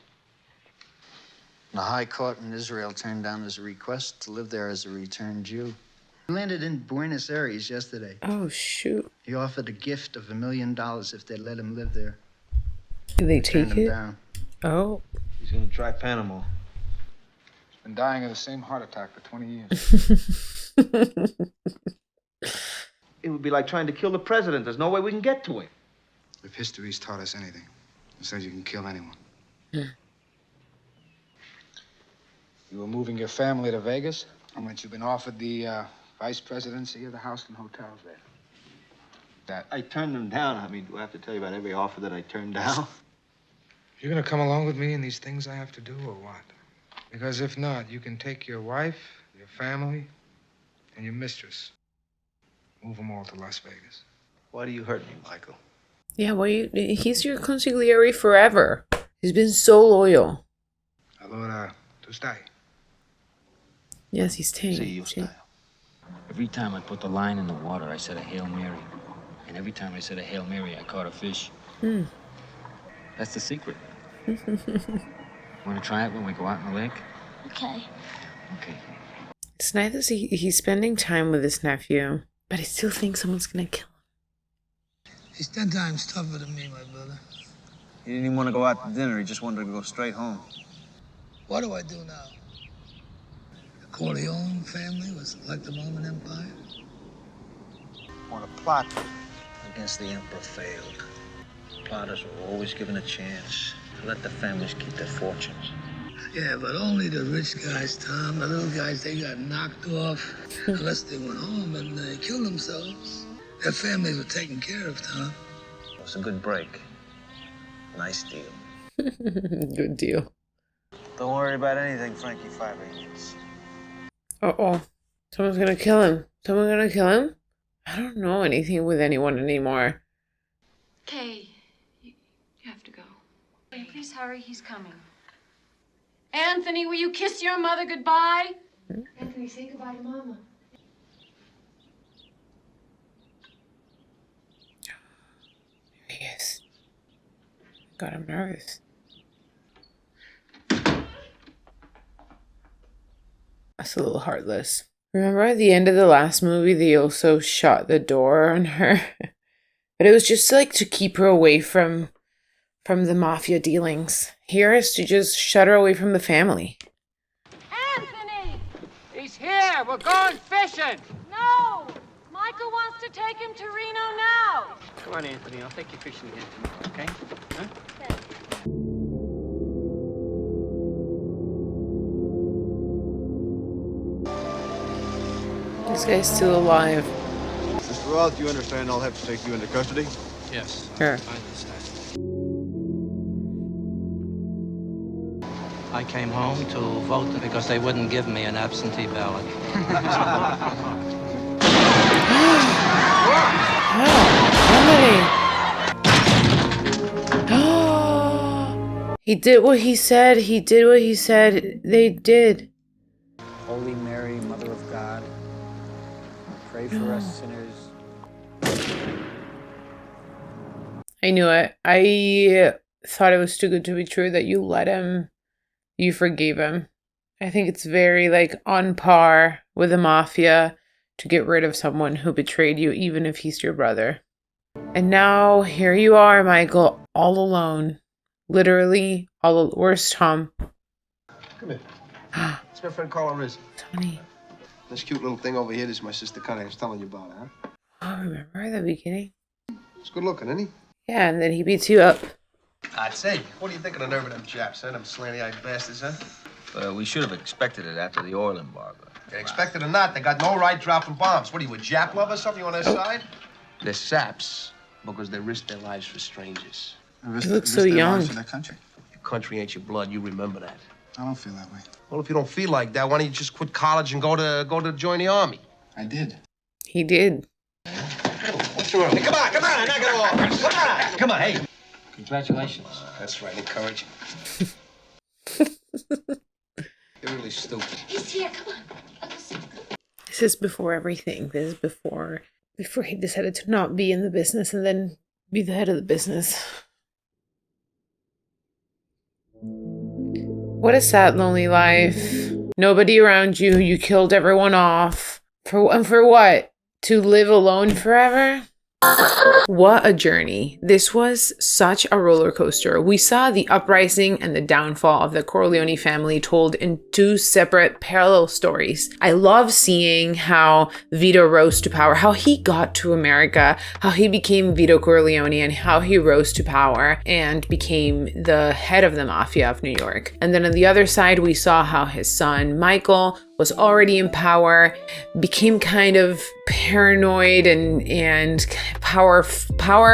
The High Court in Israel turned down his request to live there as a returned Jew. He landed in Buenos Aires yesterday. Oh, shoot. He offered a gift of $1 million if they'd let him live there. Did they take Turned him it? down. Oh. He's gonna try Panama. He's been dying of the same heart attack for 20 years. It would be like trying to kill the president. There's no way we can get to him. If history's taught us anything, it says you can kill anyone. You were moving your family to Vegas? How much you've been offered the vice presidency of the Houston hotels there? That I turned them down. I mean, do I have to tell you about every offer that I turned down? you're gonna come along with me in these things I have to do, or what? Because if not, you can take your wife, your family, and your mistress. Move them all to Las Vegas. Why do you hurt me, Michael? Yeah, well, he's your consigliere forever. He's been so loyal. Allora, tu stai? Yes, he's See staying. you, style. Every time I put the line in the water, I said a Hail Mary. And every time I said a Hail Mary, I caught a fish. Hmm. That's the secret. Want to try it when we go out in the lake? Okay. Okay. It's nice that he's spending time with his nephew, but I still think someone's gonna kill him. He's 10 times tougher than me, my brother. He didn't even want to go out to dinner. He just wanted to go straight home. What do I do now? The Corleone family was like the Roman Empire. On a plot against the emperor failed. Plotters were always given a chance to let the families keep their fortunes. Yeah, but only the rich guys, Tom. The little guys, they got knocked off unless they went home and they killed themselves. Their families were taken care of, Tom. It was a good break. Nice deal. Good deal. Don't worry about anything, Frankie 5 Angels. Uh-oh. Someone's gonna kill him. Someone gonna kill him? I don't know anything with anyone anymore. Kay, you have to go. Hey, please hurry. He's coming. Anthony, will you kiss your mother goodbye? Anthony, say goodbye to Mama. There he is. God, I'm nervous. That's a little heartless. Remember at the end of the last movie, they also shot the door on her? But it was just like to keep her away from the mafia dealings. Here is to just shut her away from the family. Anthony! He's here. We're going fishing. No! Michael wants to take him to Reno now. Come on, Anthony. I'll take you fishing again tomorrow, okay? Huh? This guy's still alive. Mr. Roth, you understand I'll have to take you into custody? Yes. Sure. I understand. I came home to vote because they wouldn't give me an absentee ballot. He did what he said. He did what he said. They did. Holy Mary, Mother of God, pray for us sinners. I knew it. I thought it was too good to be true that you let him, you forgave him. I think it's very like on par with the mafia to get rid of someone who betrayed you, even if he's your brother. And now here you are, Michael, all alone. Literally all alone. Where's Tom? Come here. It's my friend Carla Rizzi. Tony. This cute little thing over here, this is my sister Connie. I was telling you about her, huh? Oh, remember at the beginning? He's good looking, isn't he? Yeah, and then he beats you up. I'd say. What do you think of the nerve of them chaps, huh? Them slanty-eyed bastards, huh? We should have expected it after the oil embargo. Yeah, expect it or not, they got no right dropping bombs. What are you, a Jap lover or something? You on their side? They're saps because they risk their lives for strangers. He looks so young. For their country. Your country ain't your blood. You remember that. I don't feel that way. Well, if you don't feel like that, why don't you just quit college and go to join the army? I did. He did. What's wrong? Hey, come on, knock it off. Come on, hey. Congratulations. That's right, encouraging. You're really stupid. He's here. Come on. This is before everything. This is before he decided to not be in the business and then be the head of the business. What a sad, lonely life. Nobody around you. You killed everyone off. For what? To live alone forever? What a journey. This was such a roller coaster. We saw the uprising and the downfall of the Corleone family told in two separate parallel stories. I love seeing how Vito rose to power, how he got to America, how he became Vito Corleone, and how he rose to power and became the head of the mafia of New York. And then on the other side, we saw how his son, Michael, was already in power, became kind of paranoid and power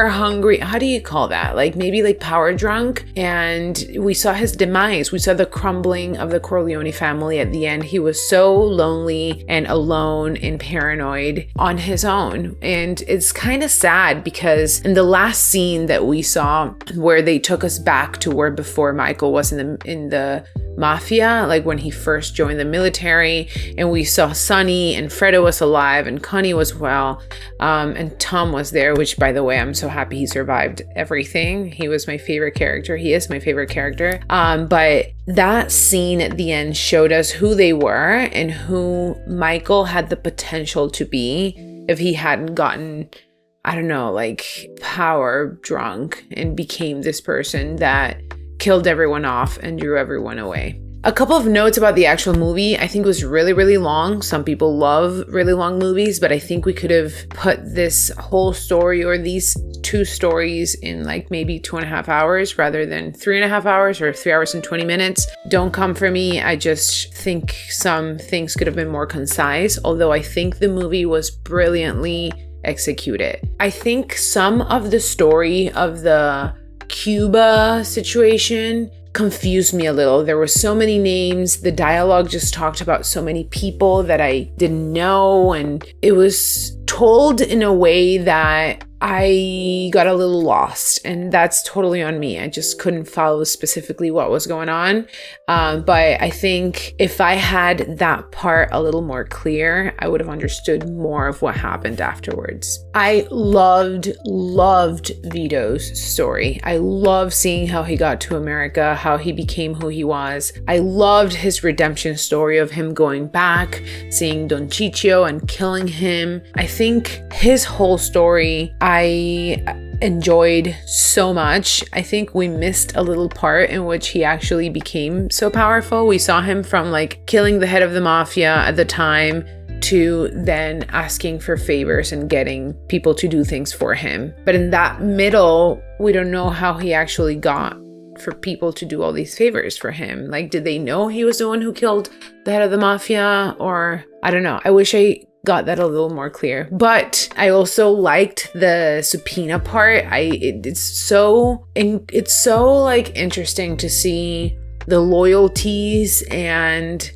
hungry. How do you call that? Like maybe like power drunk. And we saw his demise. We saw the crumbling of the Corleone family at the end. He was so lonely and alone and paranoid on his own. And it's kind of sad because in the last scene that we saw where they took us back to where before Michael was in the mafia, like when he first joined the military, and we saw Sonny and Fredo was alive and Connie was well, and Tom was there, which by the way, I'm so happy he survived everything. He was my favorite character. He is my favorite character. But that scene at the end showed us who they were and who Michael had the potential to be if he hadn't gotten, I don't know, like power drunk and became this person that killed everyone off and drew everyone away. A couple of notes about the actual movie. I think it was really, really long. Some people love really long movies, but I think we could have put this whole story or these two stories in like maybe 2.5 hours rather than 3.5 hours or 3 hours and 20 minutes. Don't come for me. I just think some things could have been more concise, although I think the movie was brilliantly executed. I think some of the story of the Cuba situation confused me a little. There were so many names. The dialogue just talked about so many people that I didn't know, and it was told in a way that I got a little lost, and that's totally on me. I just couldn't follow specifically what was going on. But I think if I had that part a little more clear, I would have understood more of what happened afterwards. I loved Vito's story. I love seeing how he got to America, how he became who he was. I loved his redemption story of him going back, seeing Don Ciccio and killing him. I think his whole story, I enjoyed so much. I think we missed a little part in which he actually became so powerful. We saw him from like killing the head of the mafia at the time to then asking for favors and getting people to do things for him. But in that middle, we don't know how he actually got for people to do all these favors for him. Like, did they know he was the one who killed the head of the mafia? Or I don't know. I wish I got that a little more clear. But I also liked the subpoena part. It's so like interesting to see the loyalties and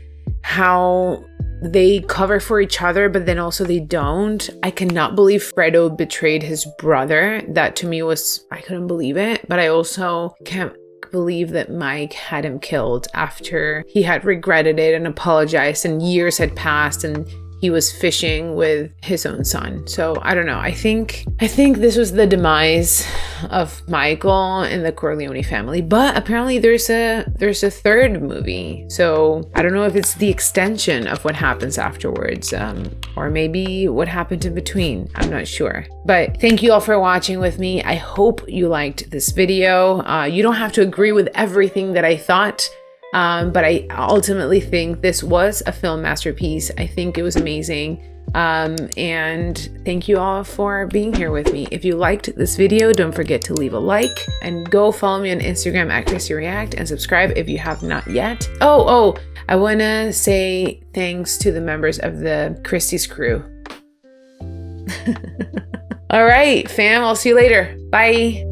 how they cover for each other, but then also they don't. I cannot believe Fredo betrayed his brother. That to me was, I couldn't believe it. But I also can't believe that Mike had him killed after he had regretted it and apologized and years had passed and he was fishing with his own son. So I don't know. I think this was the demise of Michael and the Corleone family. But apparently there's a third movie. So I don't know if it's the extension of what happens afterwards, or maybe what happened in between. I'm not sure. But thank you all for watching with me. I hope you liked this video. You don't have to agree with everything that I thought. But I ultimately think this was a film masterpiece. I think it was amazing. And thank you all for being here with me. If you liked this video, don't forget to leave a like and go follow me on Instagram at ChristyReact and subscribe if you have not yet. Oh, I want to say thanks to the members of the Christie's crew. All right, fam, I'll see you later. Bye.